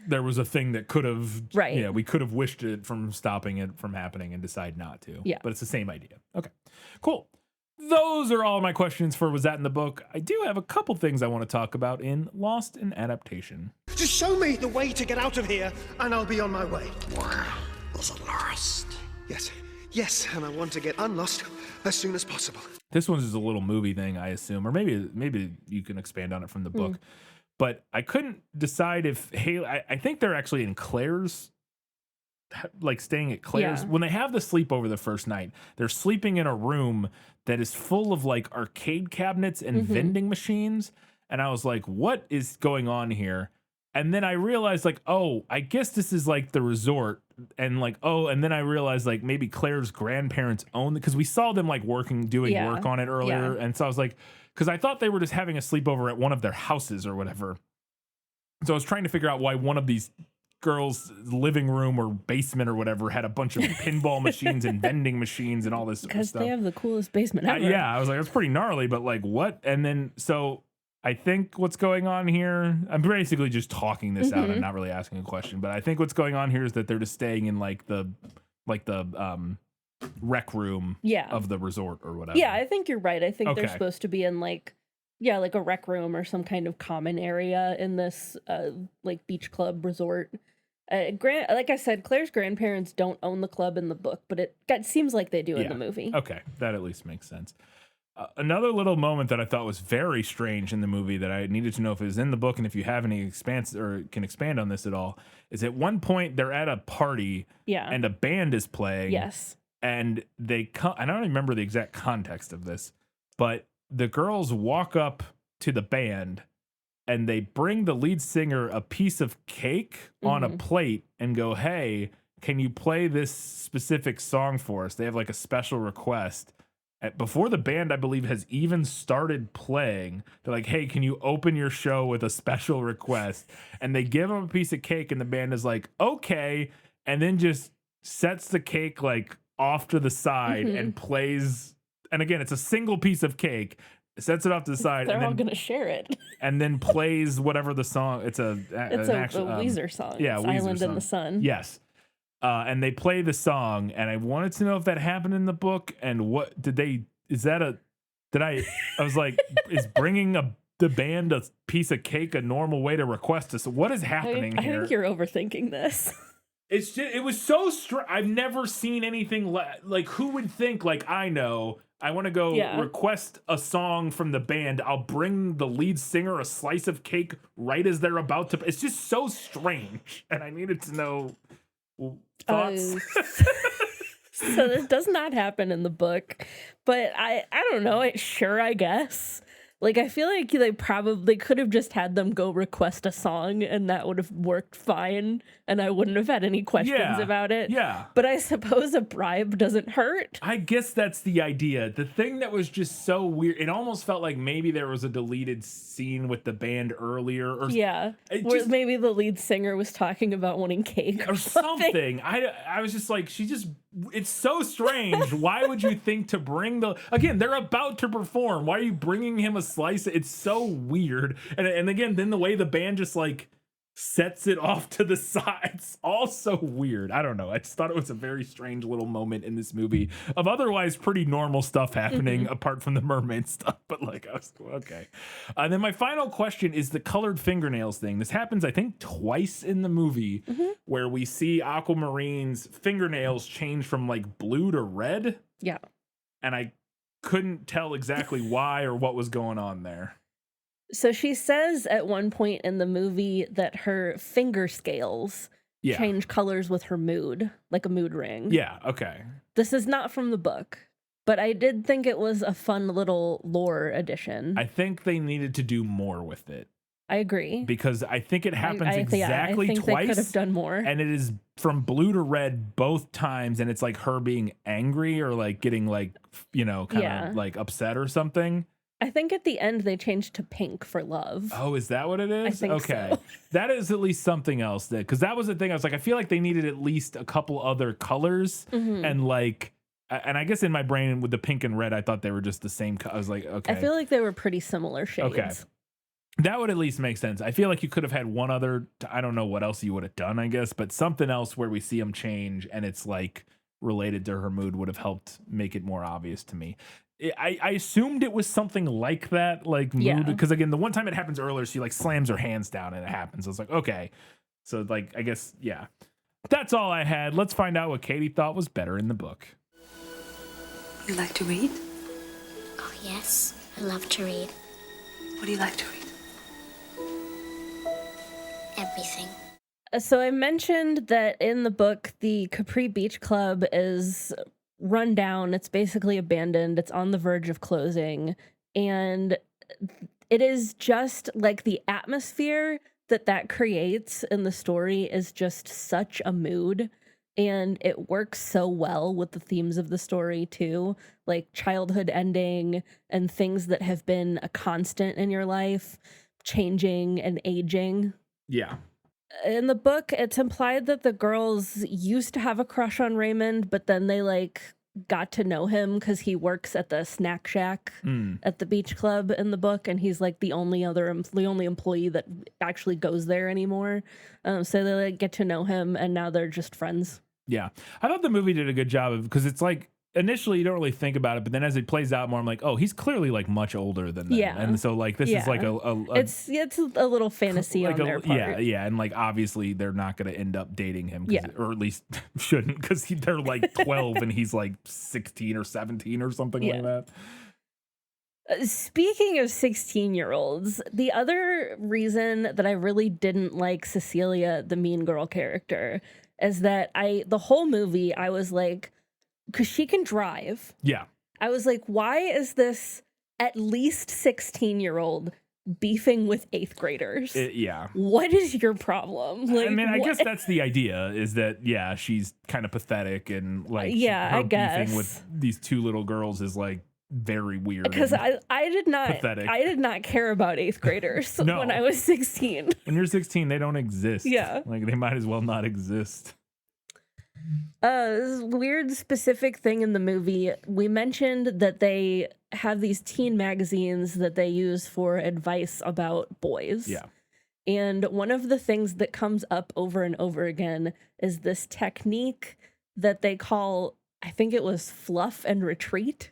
there was a thing that could have, right. Yeah, we could have wished it from stopping it from happening and decide not to. Yeah. But it's the same idea. Okay, cool. Those are all my questions for Was That in the Book? I do have a couple things I want to talk about in Lost in Adaptation. Just show me the way to get out of here, and I'll be on my way. Wow, was it lost? Yes, and I want to get unlost as soon as possible. This one's just a little movie thing, I assume, or maybe you can expand on it from the book. But I couldn't decide if Haley. I think they're actually in Claire's, like staying at Claire's. Yeah. When they have the sleepover the first night, they're sleeping in a room that is full of like arcade cabinets and vending machines. And I was like, what is going on here? And then I realized, like, oh, I guess this is like the resort. And like, oh, and then I realized like maybe Claire's grandparents own it, because we saw them like doing work on it earlier. And so I was like, because I thought they were just having a sleepover at one of their houses or whatever. So I was trying to figure out why one of these girls' living room or basement or whatever had a bunch of pinball machines and vending machines and all this Because stuff. they have the coolest basement ever. Yeah, I was like, that's pretty gnarly, but like, what? And then so I think what's going on here, I'm basically just talking this out and not really asking a question, but I think what's going on here is that they're just staying in like the rec room of the resort or whatever. Yeah, I think you're right. I think they're Okay. supposed to be in like a rec room or some kind of common area in this like beach club resort. Like I said, Claire's grandparents don't own the club in the book, but it seems like they do in the movie. Okay, that at least makes sense. Another little moment that I thought was very strange in the movie that I needed to know if it was in the book and if you have any expanse or can expand on this at all is at one point they're at a party and a band is playing. Yes. And they come, I don't remember the exact context of this, but the girls walk up to the band and they bring the lead singer a piece of cake on a plate and go, hey, can you play this specific song for us? They have like a special request. Before the band, I believe, has even started playing, they're like, hey, can you open your show with a special request? And they give them a piece of cake and the band is like, okay. And then just sets the cake like off to the side and plays. And again, it's a single piece of cake, sets it off to the side. They're and all then, going to share it. And then plays whatever the song. It's a Weezer song. Yeah, it's Weezer Island song. in the Sun. Yes. And they play the song, and I wanted to know if that happened in the book, and what did they? I was like, is bringing the band a piece of cake a normal way to request this? What is happening I here? think you're overthinking this. It's just, it was so strange. I've never seen anything like who would think like I know. I want to go request a song from the band. I'll bring the lead singer a slice of cake right as they're about to. It's just so strange, and I needed to know. Thoughts? So this does not happen in the book, but I don't know. Sure, I guess. Like, I feel like they could have just had them go request a song and that would have worked fine and I wouldn't have had any questions about it. Yeah. But I suppose a bribe doesn't hurt. I guess that's the idea. The thing that was just so weird, it almost felt like maybe there was a deleted scene with the band earlier. Or Where maybe the lead singer was talking about wanting cake or something. I was just like, it's so strange. Why would you think to bring again, they're about to perform. Why are you bringing him a slice? It's so weird. And again, then the way the band just like sets it off to the side, it's all so weird. I don't know. I just thought it was a very strange little moment in this movie of otherwise pretty normal stuff happening apart from the mermaid stuff. But like, I was okay. And then my final question is the colored fingernails thing. This happens, I think, twice in the movie where we see Aquamarine's fingernails change from like blue to red. Yeah. And I couldn't tell exactly why or what was going on there. So she says at one point in the movie that her finger scales change colors with her mood, like a mood ring. Yeah, okay. This is not from the book, but I did think it was a fun little lore addition. I think they needed to do more with it. I agree. Because I think it happens exactly I think twice. They could have done more. And it is from blue to red both times. And it's like her being angry or like getting like, kind of like upset or something. I think at the end they changed to pink for love. Oh, is that what it is? I think so. That is at least something else. Because that was the thing. I was like, I feel like they needed at least a couple other colors. And like, and I guess in my brain with the pink and red, I thought they were just the same. I was like, okay. I feel like they were pretty similar shades. Okay. That would at least make sense. I feel like you could have had one other, I don't know what else you would have done, I guess, but something else where we see them change and it's like related to her mood would have helped make it more obvious to me. I assumed it was something like that, like mood, because again, the one time it happens earlier, she like slams her hands down and it happens. I was like, okay. So like, I guess, yeah. That's all I had. Let's find out what Katie thought was better in the book. You like to read? Oh, yes. I love to read. What do you like to read? Everything. So I mentioned that in the book, the Capri Beach Club is run down. It's basically abandoned. It's on the verge of closing. And it is just like the atmosphere that creates in the story is just such a mood. And it works so well with the themes of the story too, like childhood ending and things that have been a constant in your life, changing and aging. Yeah. In the book, it's implied that the girls used to have a crush on Raymond, but then they like got to know him because he works at the snack shack at the beach club in the book, and he's like the only employee that actually goes there anymore. So they like get to know him, and now they're just friends. Yeah. I thought the movie did a good job of, because it's like, initially you don't really think about it, but then as it plays out more, I'm like, oh, he's clearly like much older than them. Yeah. And so like this is like it's a little fantasy like on their part. Yeah, and like obviously they're not going to end up dating him, Yeah. or at least shouldn't, because they're like 12 and he's like 16 or 17 or something like that. Speaking of 16-year-olds, the other reason that I really didn't like Cecilia, the mean girl character, is that the whole movie I was like, because she can drive. Yeah. I was like, why is this at least 16-year-old beefing with 8th graders? Yeah. What is your problem? Like, I mean, I what? guess that's the idea, is that, yeah, she's kind of pathetic, and like her I guess beefing with these two little girls is like very weird. Because I did not pathetic. I did not care about 8th graders No. when I was 16. When you're 16, they don't exist. Yeah. Like they might as well not exist. This weird specific thing in the movie, we mentioned that they have these teen magazines that they use for advice about boys. Yeah. And one of the things that comes up over and over again is this technique that they call, I think it was fluff and retreat,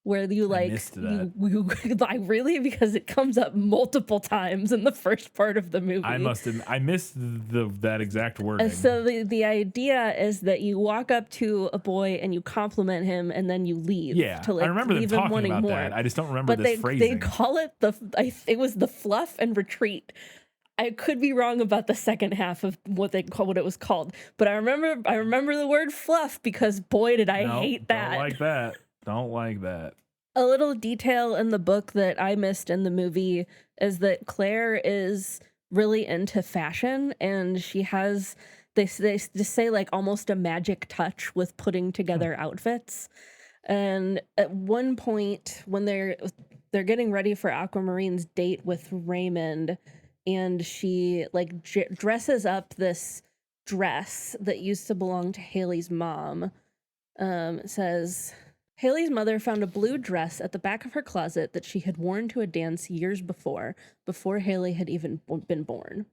where you like, I really, because it comes up multiple times in the first part of the movie. I missed that exact wording. So the idea is that you walk up to a boy and you compliment him, and then you leave. Yeah, to like I remember them leave him talking wanting about more. that. I just don't remember But this phrasing. they call it it was the fluff and retreat. I could be wrong about the second half of what it was called, but I remember the word fluff because boy did I hate that. Don't like that. Don't like that. A little detail in the book that I missed in the movie is that Claire is really into fashion, and she has, they just say like almost a magic touch with putting together outfits. And at one point when they're getting ready for Aquamarine's date with Raymond, and she like dresses up this dress that used to belong to Haley's mom. It says, Haley's mother found a blue dress at the back of her closet that she had worn to a dance years before Haley had even been born.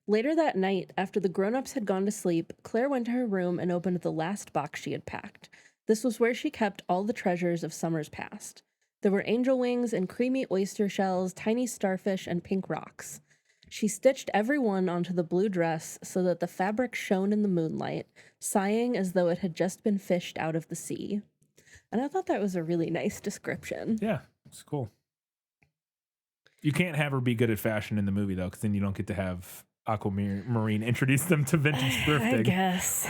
Later that night, after the grown-ups had gone to sleep, Claire went to her room and opened the last box she had packed. This was where she kept all the treasures of summers past. There were angel wings and creamy oyster shells, tiny starfish, and pink rocks. She stitched every one onto the blue dress so that the fabric shone in the moonlight, sighing as though it had just been fished out of the sea. And I thought that was a really nice description. Yeah, it's cool. You can't have her be good at fashion in the movie, though, because then you don't get to have Aquamarine introduce them to vintage thrifting.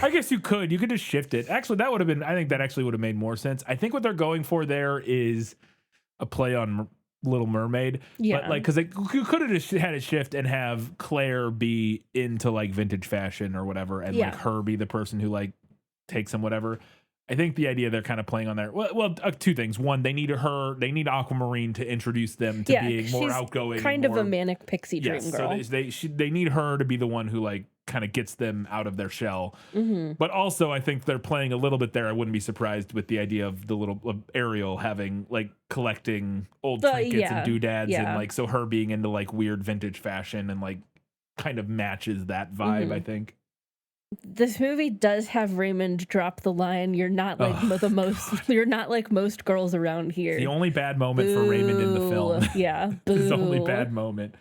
I guess you could. You could just shift it. Actually, that would have been, I think that actually would have made more sense. I think what they're going for there is a play on Little Mermaid. Yeah. But like, because you could have just had it shift and have Claire be into like vintage fashion or whatever, and like her be the person who like takes them, whatever. I think the idea they're kind of playing on there. Well, two things. One, they need Aquamarine to introduce them to being more outgoing, kind of a manic pixie dream girl. So they need her to be the one who like kind of gets them out of their shell. Mm-hmm. But also, I think they're playing a little bit there. I wouldn't be surprised with the idea of the little Ariel having like collecting old trinkets and doodads, and like so her being into like weird vintage fashion and like kind of matches that vibe. I think. This movie does have Raymond drop the line, "You're not like you're not like most girls around here." The only bad moment for Raymond in the film. Yeah. It's the only bad moment.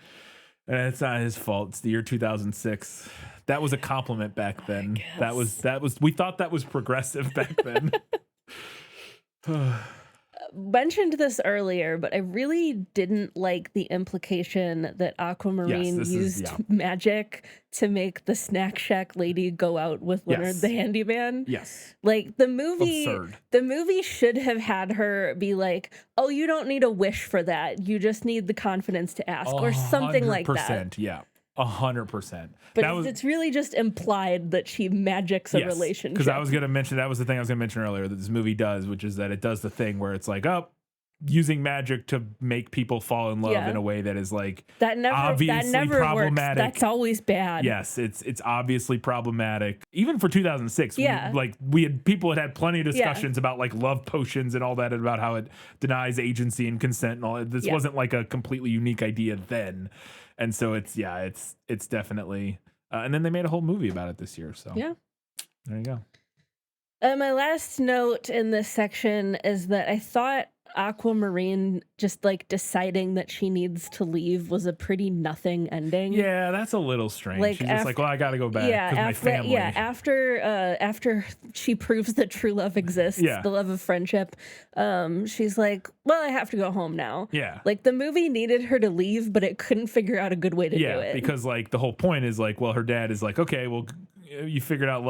And it's not his fault. It's the year 2006. That was a compliment back then. That was we thought that was progressive back then. Mentioned this earlier, but I really didn't like the implication that Aquamarine this is- used yeah. magic to make the snack shack lady go out with Leonard Yes. the handyman. Yes. Like the movie Absurd. should have had her be like, "Oh, you don't need a wish for that. You just need the confidence to ask," or something like that. 100%, yeah. 100%. But That was, it's really just implied that she magics a yes, relationship. because I was going to mention, that was the thing I was going to mention earlier that this movie does, which is that it does the thing where it's like, oh, using magic to make people fall in love in a way that is like that never problematic. Works. That's always bad. Yes, it's obviously problematic. Even for 2006, Yeah. people had plenty of discussions about like love potions and all that, and about how it denies agency and consent and all that. This wasn't like a completely unique idea then. And so it's definitely and then they made a whole movie about it this year. So yeah, there you go. My last note in this section is that I thought Aquamarine just like deciding that she needs to leave was a pretty nothing ending. Yeah, that's a little strange. Like She's just like, well, I got to go back because my family. Yeah, after she proves that true love exists, the love of friendship, she's like, well, I have to go home now. Yeah. Like the movie needed her to leave, but it couldn't figure out a good way to do it. Because like the whole point is like, well, her dad is like, okay, well, you figured out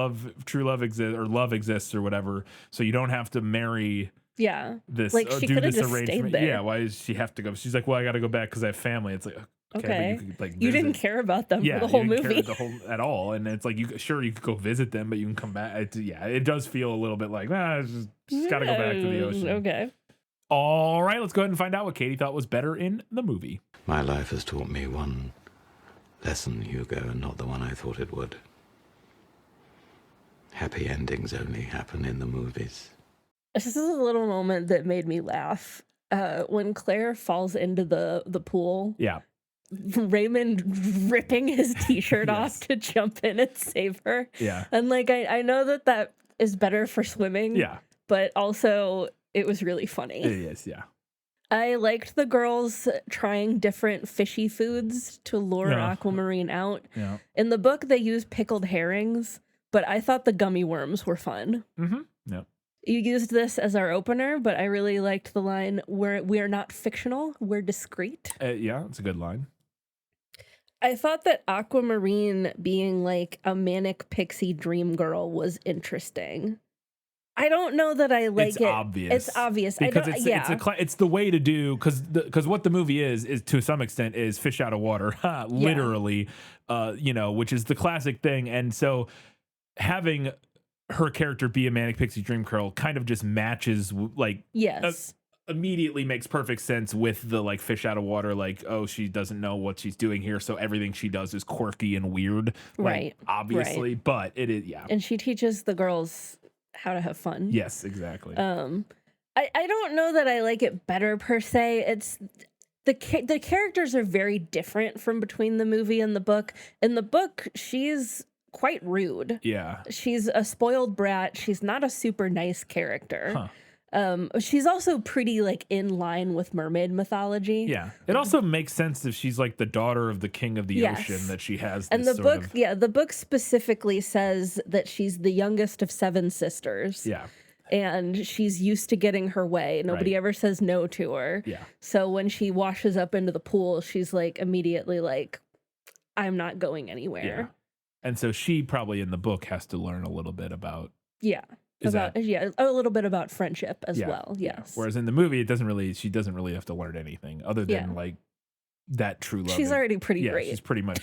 true love exists, or love exists or whatever, so you don't have to marry. Yeah, this like she could have just stayed there. Yeah, why does she have to go? She's like, well, I got to go back because I have family. It's like, okay, but you could, like, you didn't care about them for the whole movie at all, and it's like you could go visit them, but you can come back. It does feel a little bit like, just got to go back to the ocean. Okay. All right, let's go ahead and find out what Katie thought was better in the movie. My life has taught me one lesson, Hugo, and not the one I thought it would. Happy endings only happen in the movies. This is a little moment that made me laugh. When Claire falls into the pool. Yeah. Raymond ripping his t-shirt off to jump in and save her. Yeah. And like I know that is better for swimming. Yeah. But also it was really funny. It is, yeah. I liked the girls trying different fishy foods to lure Aquamarine out. Yeah. In the book they use pickled herrings, but I thought the gummy worms were fun. Mm-hmm. Yeah. You used this as our opener, but I really liked the line, we are not fictional, we're discreet. Yeah, it's a good line. I thought that Aquamarine being like a manic pixie dream girl was interesting. I don't know that I like it. Obvious. It's obvious. Because it's the way to do, because what the movie is to some extent is fish out of water, literally, which is the classic thing. And so having her character be a manic pixie dream girl kind of just matches, like, immediately makes perfect sense with the like fish out of water, like, oh, she doesn't know what she's doing here, so everything she does is quirky and weird, right? Obviously, but it is, and she teaches the girls how to have fun. Yes, exactly. I don't know that I like it better per se. It's the characters are very different from between the movie and the book. In the book, she's quite rude. Yeah. She's a spoiled brat. She's not a super nice character. She's also pretty like in line with mermaid mythology. Yeah. It also makes sense if she's like the daughter of the king of the ocean, that she has this and the sort book, the book specifically says that she's the youngest of 7 sisters. Yeah. And she's used to getting her way. Nobody ever says no to her. Yeah. So when she washes up into the pool, she's like immediately like, I'm not going anywhere. Yeah. And so she probably in the book has to learn a little bit about a little bit about friendship as well. Yes. Yeah. Whereas in the movie, she doesn't really have to learn anything other than like that true love. She's already pretty great. She's pretty much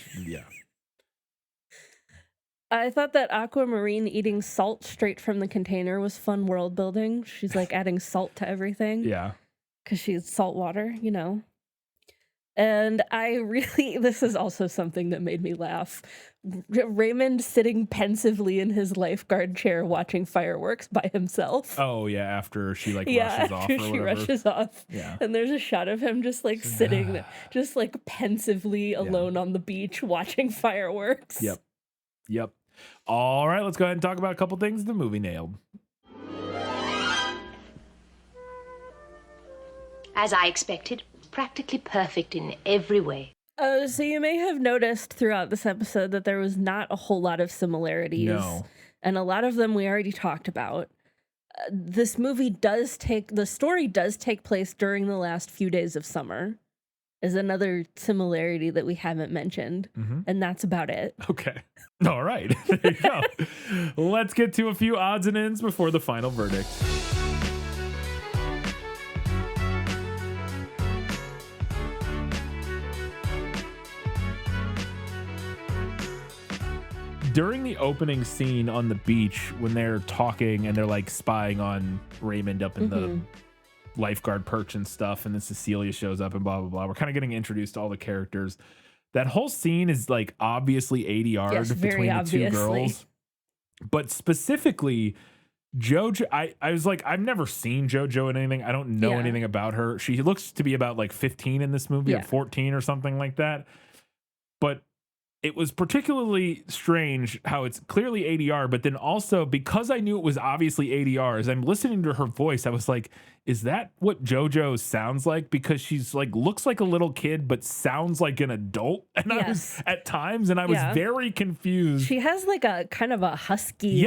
I thought that Aquamarine eating salt straight from the container was fun world building. She's like adding salt to everything. Yeah. Because she's salt water, And this is also something that made me laugh. Raymond sitting pensively in his lifeguard chair watching fireworks by himself. Oh, yeah, after she rushes off or whatever. She rushes off. Yeah. And there's a shot of him just like sitting, just like pensively alone on the beach watching fireworks. Yep. All right, let's go ahead and talk about a couple things the movie nailed. As I expected, practically perfect in every way. So you may have noticed throughout this episode that there was not a whole lot of similarities. No. And a lot of them we already talked about. this movie the story does take place during the last few days of summer, is another similarity that we haven't mentioned. And that's about it. Okay. All right. There you go. Let's get to a few odds and ends before the final verdict. During the opening scene on the beach, when they're talking and they're like spying on Raymond up in the lifeguard perch and stuff, and then Cecilia shows up and blah, blah, blah. We're kind of getting introduced to all the characters. That whole scene is like obviously ADR'd between the two girls. But specifically, JoJo, I was like, I've never seen JoJo in anything. I don't know anything about her. She looks to be about like 15 in this movie or 14 or something like that. But it was particularly strange how it's clearly ADR, but then also because I knew it was obviously ADR, as I'm listening to her voice, I was like, is that what JoJo sounds like? Because she's like, looks like a little kid, but sounds like an adult. And I was at times, and I was very confused. She has like a kind of a husky,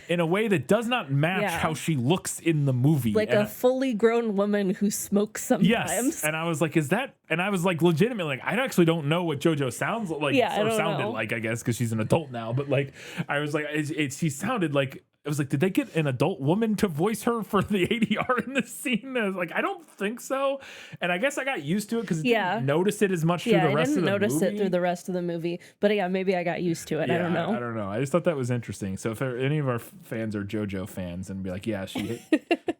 in a way that does not match how she looks in the movie. Like a fully grown woman who smokes sometimes. Yes. And I was like, is that, and I was like, legitimately, like, I actually don't know what JoJo sounds like, or sounded like, I guess, because she's an adult now. But like, I was like, she sounded like, I was like, did they get an adult woman to voice her for the ADR in this scene? I was like, I don't think so. And I guess I got used to it because I didn't notice it as much through the rest of the movie. I didn't notice it through the rest of the movie. But yeah, maybe I got used to it. I don't know. I don't know. I just thought that was interesting. So if any of our fans are JoJo fans and be like, yeah, she,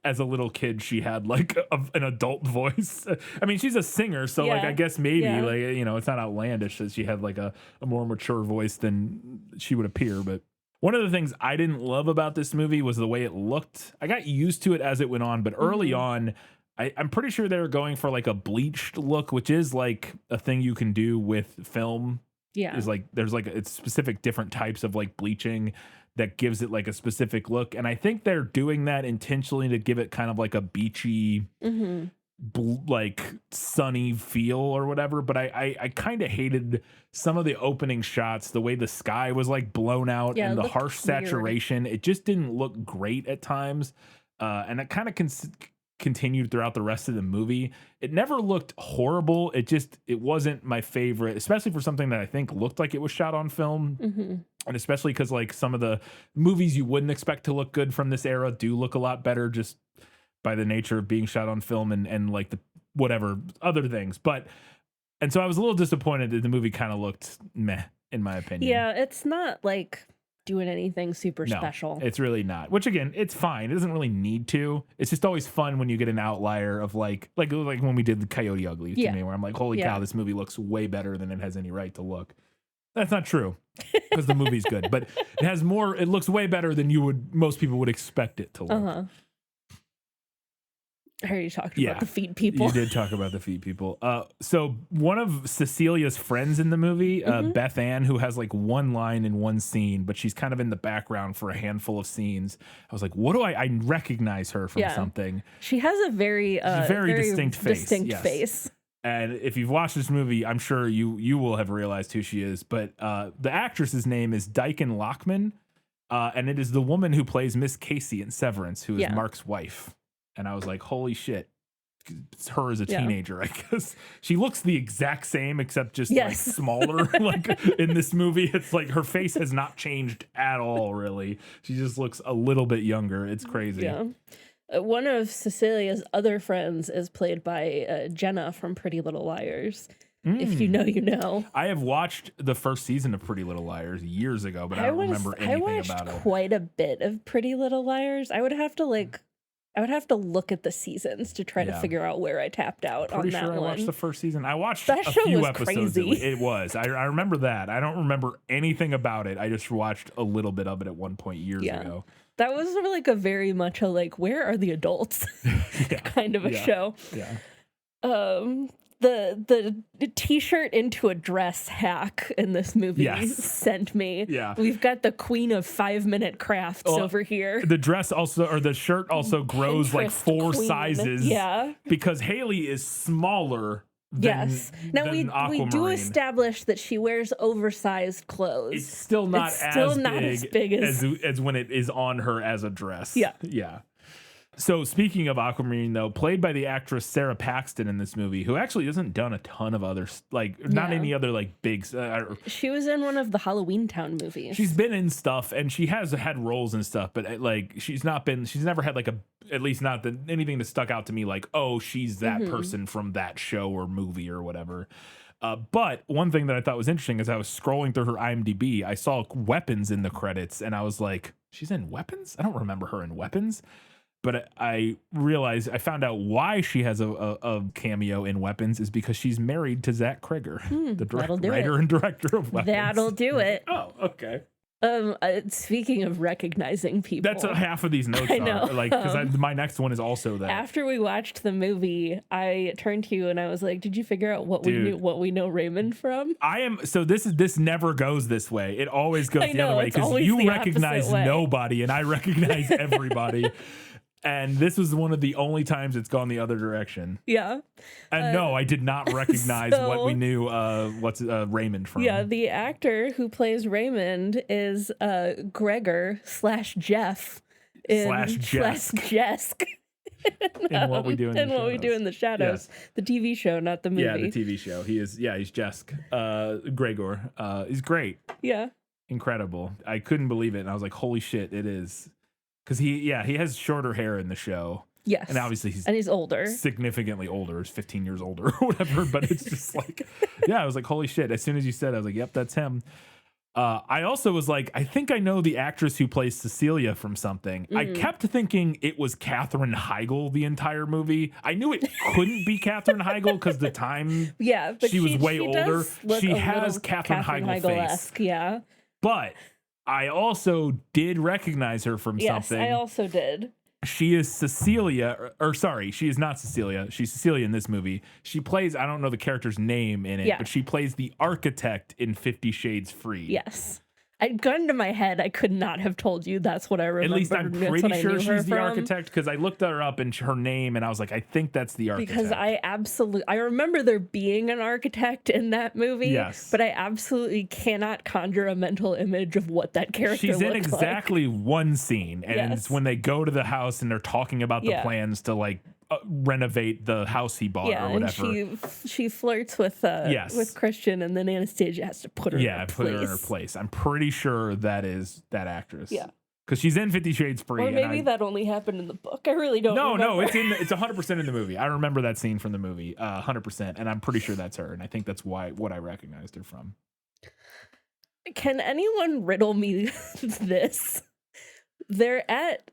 as a little kid, she had like an adult voice. I mean, she's a singer. So like, I guess maybe like, you know, it's not outlandish that she had like a more mature voice than she would appear. But one of the things I didn't love about this movie was the way it looked. I got used to it as it went on, but early on, I'm pretty sure they were going for like a bleached look, which is like a thing you can do with film. Yeah. Is like, there's like, it's specific different types of like bleaching that gives it like a specific look. And I think they're doing that intentionally to give it kind of like a beachy, like sunny feel or whatever. But I kind of hated some of the opening shots, the way the sky was like blown out and the harsh saturation. It just didn't look great at times. And it kind of continued throughout the rest of the movie. It never looked horrible. It wasn't my favorite, especially for something that I think looked like it was shot on film. And especially because like some of the movies you wouldn't expect to look good from this era do look a lot better just by the nature of being shot on film and like the whatever other things. And so I was a little disappointed that the movie kind of looked meh, in my opinion. Yeah, it's not like doing anything super special. It's really not. Which again, it's fine. It doesn't really need to. It's just always fun when you get an outlier of like when we did the Coyote Ugly to me, where I'm like, holy cow, this movie looks way better than it has any right to look. That's not true, because the movie's good, but it looks way better than most people would expect it to look. I heard you talked about the feet people. You did talk about the feet people. So one of Cecilia's friends in the movie, Beth Ann, who has like one line in one scene, but she's kind of in the background for a handful of scenes. I was like, what do I recognize her from something? She has a very distinct face. Face. And if you've watched this movie, I'm sure you will have realized who she is. But the actress's name is Dyken Lockman, and it is the woman who plays Miss Casey in Severance, who is Mark's wife. And I was like, holy shit, it's her as a teenager, I guess. She looks the exact same, except just like smaller. Like in this movie, it's like her face has not changed at all, really. She just looks a little bit younger. It's crazy. Yeah. One of Cecilia's other friends is played by Jenna from Pretty Little Liars. If you know, you know. I have watched the first season of Pretty Little Liars years ago, but I don't remember anything about it. I watched quite a bit of Pretty Little Liars. I would have to look at the seasons to try to figure out where I tapped out on that one. I watched the first season. I watched that a show few was episodes. Crazy. It was. I remember that. I don't remember anything about it. I just watched a little bit of it at one point years ago. That was like a very much a like, where are the adults kind of a show. Yeah. The t-shirt into a dress hack in this movie sent me. Yeah. We've got the queen of 5-minute crafts over here. The dress also, or the shirt also grows like 4 sizes. Yeah. Because Haley is smaller than Now we Aquamarine. do establish that she wears oversized clothes. It's still not as big as when it is on her as a dress. Yeah. Yeah. So speaking of Aquamarine, though, played by the actress Sarah Paxton in this movie, who actually hasn't done a ton of other, not any other big. She was in one of the Halloween Town movies. She's been in stuff, and she has had roles and stuff, but she's never had at least not anything that stuck out to me like, oh, she's that person from that show or movie or whatever. But one thing that I thought was interesting is I was scrolling through her IMDb, I saw Weapons in the credits, and I was like, she's in Weapons? I don't remember her in Weapons. But I realized, I found out why she has a cameo in Weapons is because she's married to Zach Kreger, the writer and director of Weapons. That'll do it. Oh, okay. Speaking of recognizing people, that's half of these notes. I know. Because my next one is also that. After we watched the movie, I turned to you and I was like, "Did you figure out what we know Raymond from?" This never goes this way. It always goes the other way because you recognize nobody and I recognize everybody. And this was one of the only times it's gone the other direction. Yeah. And no, I did not recognize what we knew Raymond from. Yeah, the actor who plays Raymond is Gregor / Jeff slash Jesk. In What We Do in the Shadows. Yes. The TV show, not the movie. Yeah, the TV show. He's Jesk. Gregor. He's great. Yeah. Incredible. I couldn't believe it. And I was like, holy shit, it is. Because he has shorter hair in the show. Yes. And obviously he's older. Significantly older. He's 15 years older or whatever. But it's just like, I was like, holy shit. As soon as you said it, I was like, yep, that's him. I also was like, I think I know the actress who plays Cecilia from something. I kept thinking it was Katherine Heigl the entire movie. I knew it couldn't be Katherine Heigl because the time but she was way older. She has Katherine Heigl face. Yeah. But I also did recognize her from something. Yes, I also did. She is Cecilia, or sorry, she is not Cecilia. She's Cecilia in this movie. She plays, I don't know the character's name in it, but she plays the architect in 50 Shades Free. Yes. I'd gone to my head. I could not have told you that's what I remember. At least I'm pretty sure she's the architect because I looked her up and her name and I was like, I think that's the architect. Because I remember there being an architect in that movie. Yes. But I absolutely cannot conjure a mental image of what that character She's in looked exactly one scene. And it's when they go to the house and they're talking about the plans to renovate the house he bought or whatever. And she flirts with Christian and then Anastasia has to put her in her place. Put her in her place. I'm pretty sure that is that actress. Yeah. Because she's in 50 Shades Free. Or maybe that only happened in the book. I really don't know. No, it's 100% in the movie. I remember that scene from the movie, 100%. And I'm pretty sure that's her. And I think that's what I recognized her from. Can anyone riddle me this? They're at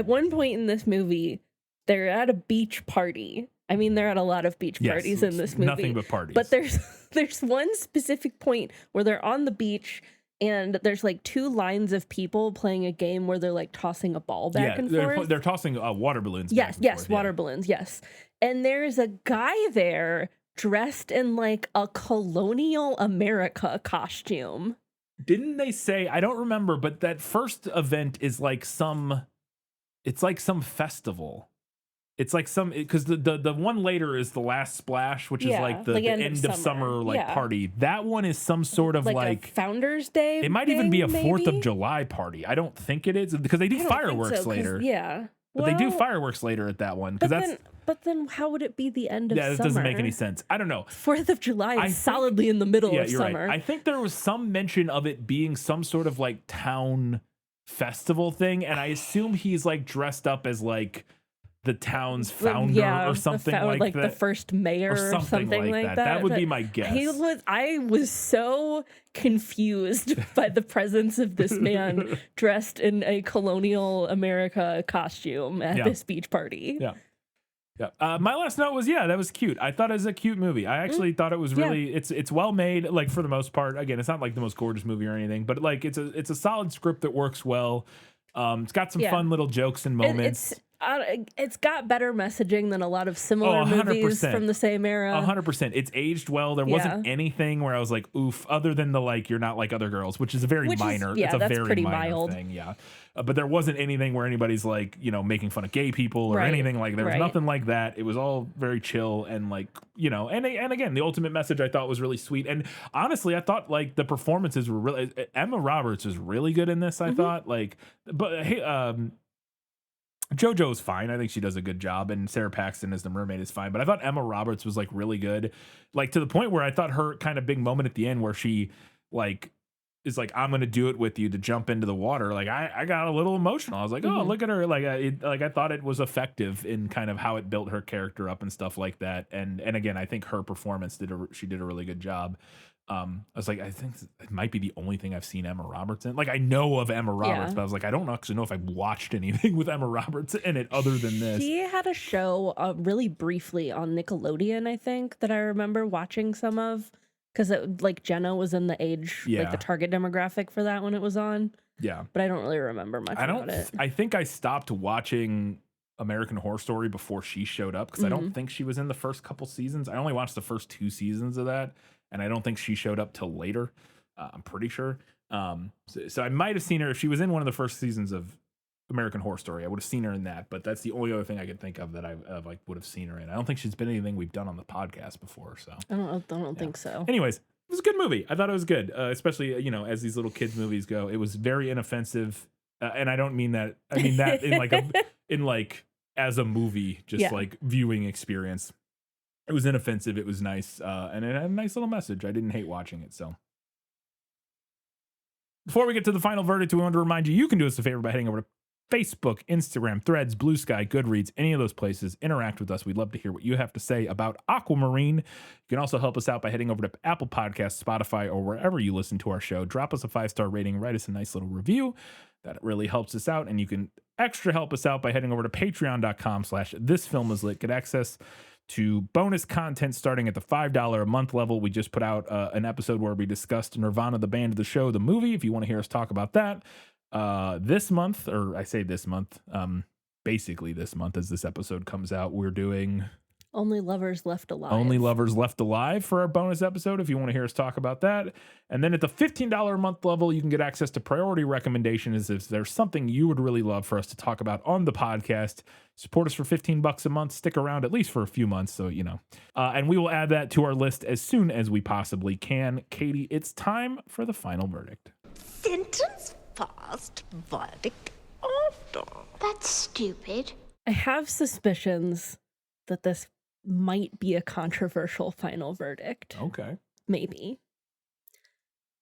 one point in this movie, they're at a beach party. I mean, they're at a lot of beach parties in this movie. Nothing but parties. But there's one specific point where they're on the beach and there's two lines of people playing a game where they're tossing a ball back and forth. They're tossing water balloons. Yes, water balloons, yes. And there's a guy there dressed in a colonial America costume. Didn't they say, I don't remember, but that first event is some festival. It's because the one later is the last splash, which is the end of summer party. That one is some sort of a Founders Day. It might even be a 4th of July party. I don't think it is because they do fireworks later. Yeah. But they do fireworks later at that one. But then how would it be the end of summer? Yeah, it doesn't make any sense. I don't know. 4th of July is solidly in the middle of summer. Right. I think there was some mention of it being some sort of town festival thing. And I assume he's dressed up as the town's founder or something like that. The first mayor or something like that. That would be my guess. I was so confused by the presence of this man dressed in a colonial America costume at this beach party. Yeah. Yeah. My last note was, that was cute. I thought it was a cute movie. I actually thought it was really, it's well made, for the most part. Again, it's not the most gorgeous movie or anything, but it's a solid script that works well. It's got some fun little jokes and moments. It's got better messaging than a lot of similar movies from the same era. 100%. It's aged well. There wasn't anything where I was like, oof, other than the you're not like other girls, which is a very minor. It's a very pretty minor mild thing. Yeah. But there wasn't anything where anybody's making fun of gay people or anything like that. There was nothing like that. It was all very chill and and again, the ultimate message I thought was really sweet. And honestly, I thought the performances were really, Emma Roberts was really good in this. I thought but hey, JoJo's fine. I think she does a good job, and Sarah Paxton as the mermaid is fine. But I thought Emma Roberts was like really good, like to the point where I thought her kind of big moment at the end where she like is like, I'm gonna do it with you to jump into the water. Like I got a little emotional. I was like, oh, look at her. Like I thought it was effective in kind of how it built her character up and stuff like that. And again, I think her performance she did a really good job. I was like, I think it might be the only thing I've seen Emma Roberts in. Like, I know of Emma Roberts, but I was like, I don't actually know if I've watched anything with Emma Roberts in it other than this. She had a show really briefly on Nickelodeon, I think, that I remember watching some of, because like Jenna was in the age, like the target demographic for that when it was on. Yeah, but I don't really remember much about it. I think I stopped watching American Horror Story before she showed up because I don't think she was in the first couple seasons. I only watched the first 2 seasons of that. And I don't think she showed up till later. I'm pretty sure. So I might have seen her if she was in one of the first seasons of American Horror Story. I would have seen her in that, but that's the only other thing I could think of that I like would have seen her in. I don't think she's been anything we've done on the podcast before. So I don't think so. Anyways, it was a good movie. I thought it was good, especially as these little kids movies go. It was very inoffensive, and I don't mean that. I mean that in like as a movie, just like viewing experience. It was inoffensive. It was nice. And it had a nice little message. I didn't hate watching it. So before we get to the final verdict, we want to remind you can do us a favor by heading over to Facebook, Instagram, Threads, Blue Sky, Goodreads, any of those places. Interact with us. We'd love to hear what you have to say about Aquamarine. You can also help us out by heading over to Apple Podcasts, Spotify, or wherever you listen to our show. Drop us a 5-star rating. Write us a nice little review. That really helps us out. And you can extra help us out by heading over to patreon.com/thisfilmislit. Get access to bonus content starting at the $5 a month level. We just put out an episode where we discussed Nirvana, the band, the show, the movie. If you want to hear us talk about that this month, or I say this month, basically this month as this episode comes out, we're doing Only Lovers Left Alive. Only Lovers Left Alive for our bonus episode, if you want to hear us talk about that. And then at the $15 a month level, you can get access to priority recommendations. If there's something you would really love for us to talk about on the podcast, support us for $15 a month. Stick around at least for a few months, so and we will add that to our list as soon as we possibly can. Katie, it's time for the final verdict. Sentence fast, verdict after. That's stupid. I have suspicions that this might be a controversial final verdict. Okay. Maybe.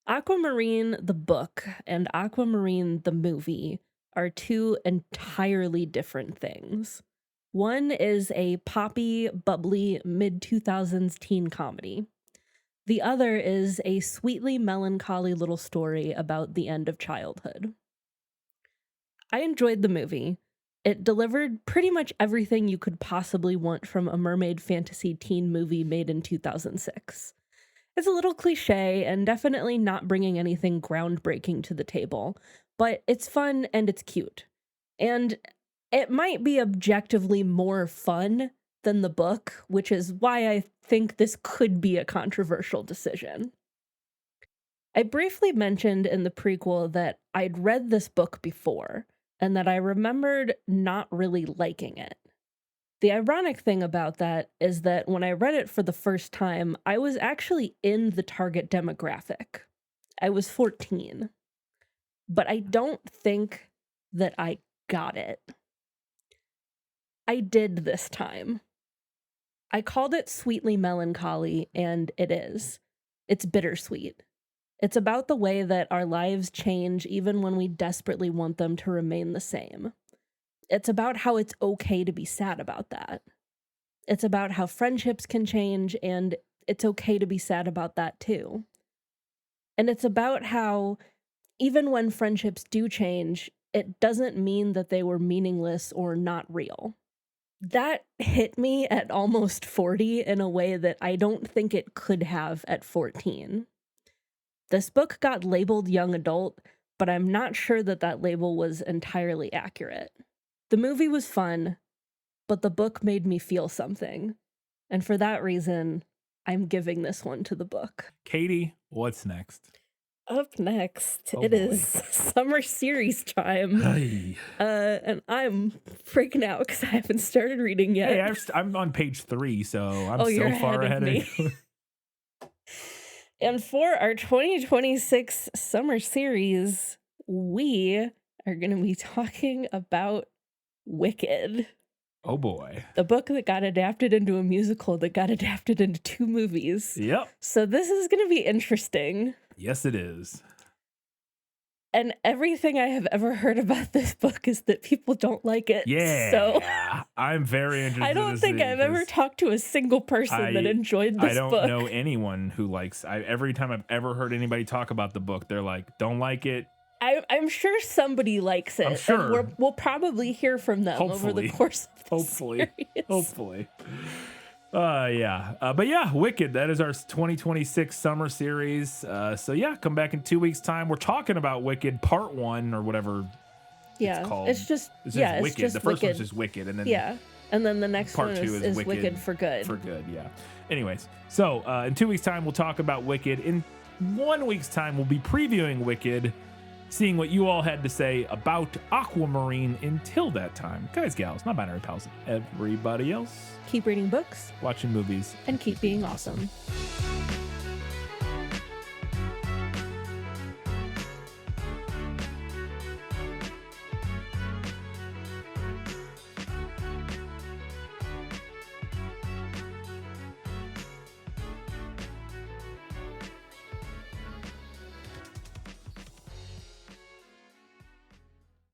Aquamarine the book and Aquamarine the movie are 2 entirely different things. One is a poppy, bubbly, mid-2000s teen comedy. The other is a sweetly melancholy little story about the end of childhood. I enjoyed the movie. It delivered pretty much everything you could possibly want from a mermaid fantasy teen movie made in 2006. It's a little cliche and definitely not bringing anything groundbreaking to the table, but it's fun and it's cute. And it might be objectively more fun than the book, which is why I think this could be a controversial decision. I briefly mentioned in the prequel that I'd read this book before, and that I remembered not really liking it. The ironic thing about that is that when I read it for the first time, I was actually in the target demographic. I was 14. But I don't think that I got it. I did this time. I called it Sweetly Melancholy, and it is. It's bittersweet. It's about the way that our lives change even when we desperately want them to remain the same. It's about how it's okay to be sad about that. It's about how friendships can change, and it's okay to be sad about that too. And it's about how even when friendships do change, it doesn't mean that they were meaningless or not real. That hit me at almost 40 in a way that I don't think it could have at 14. This book got labeled young adult, but I'm not sure that that label was entirely accurate. The movie was fun, but the book made me feel something. And for that reason, I'm giving this one to the book. Katie, what's next? Up next, it is summer series time. Hey. And I'm freaking out because I haven't started reading yet. Hey, I'm on page 3, so I'm so far ahead of you. And for our 2026 summer series, we are going to be talking about Wicked. Oh boy. The book that got adapted into a musical that got adapted into 2 movies. Yep. So this is going to be interesting. Yes, it is. And everything I have ever heard about this book is that people don't like it. Yeah. So I'm very interested. I don't think I've ever talked to a single person that enjoyed this book. I don't know anyone who likes. Every time I've ever heard anybody talk about the book, they're like, "Don't like it." I'm sure somebody likes it. I'm sure. And we'll probably hear from them over the course of the series. Hopefully. Yeah. But yeah, Wicked. That is our 2026 summer series. So yeah, come back in 2 weeks' time. We're talking about Wicked Part 1 or whatever it's called. It's just Wicked. Just the first Wicked. one's just Wicked, and then and then the next Part one 2 is Wicked for Good. For Good, yeah. Anyways, so in 2 weeks' time, we'll talk about Wicked. In 1 week's time, we'll be previewing Wicked, seeing what you all had to say about Aquamarine until that time. Guys, gals, not binary pals, everybody else. Keep reading books. Watching movies. And keep being awesome.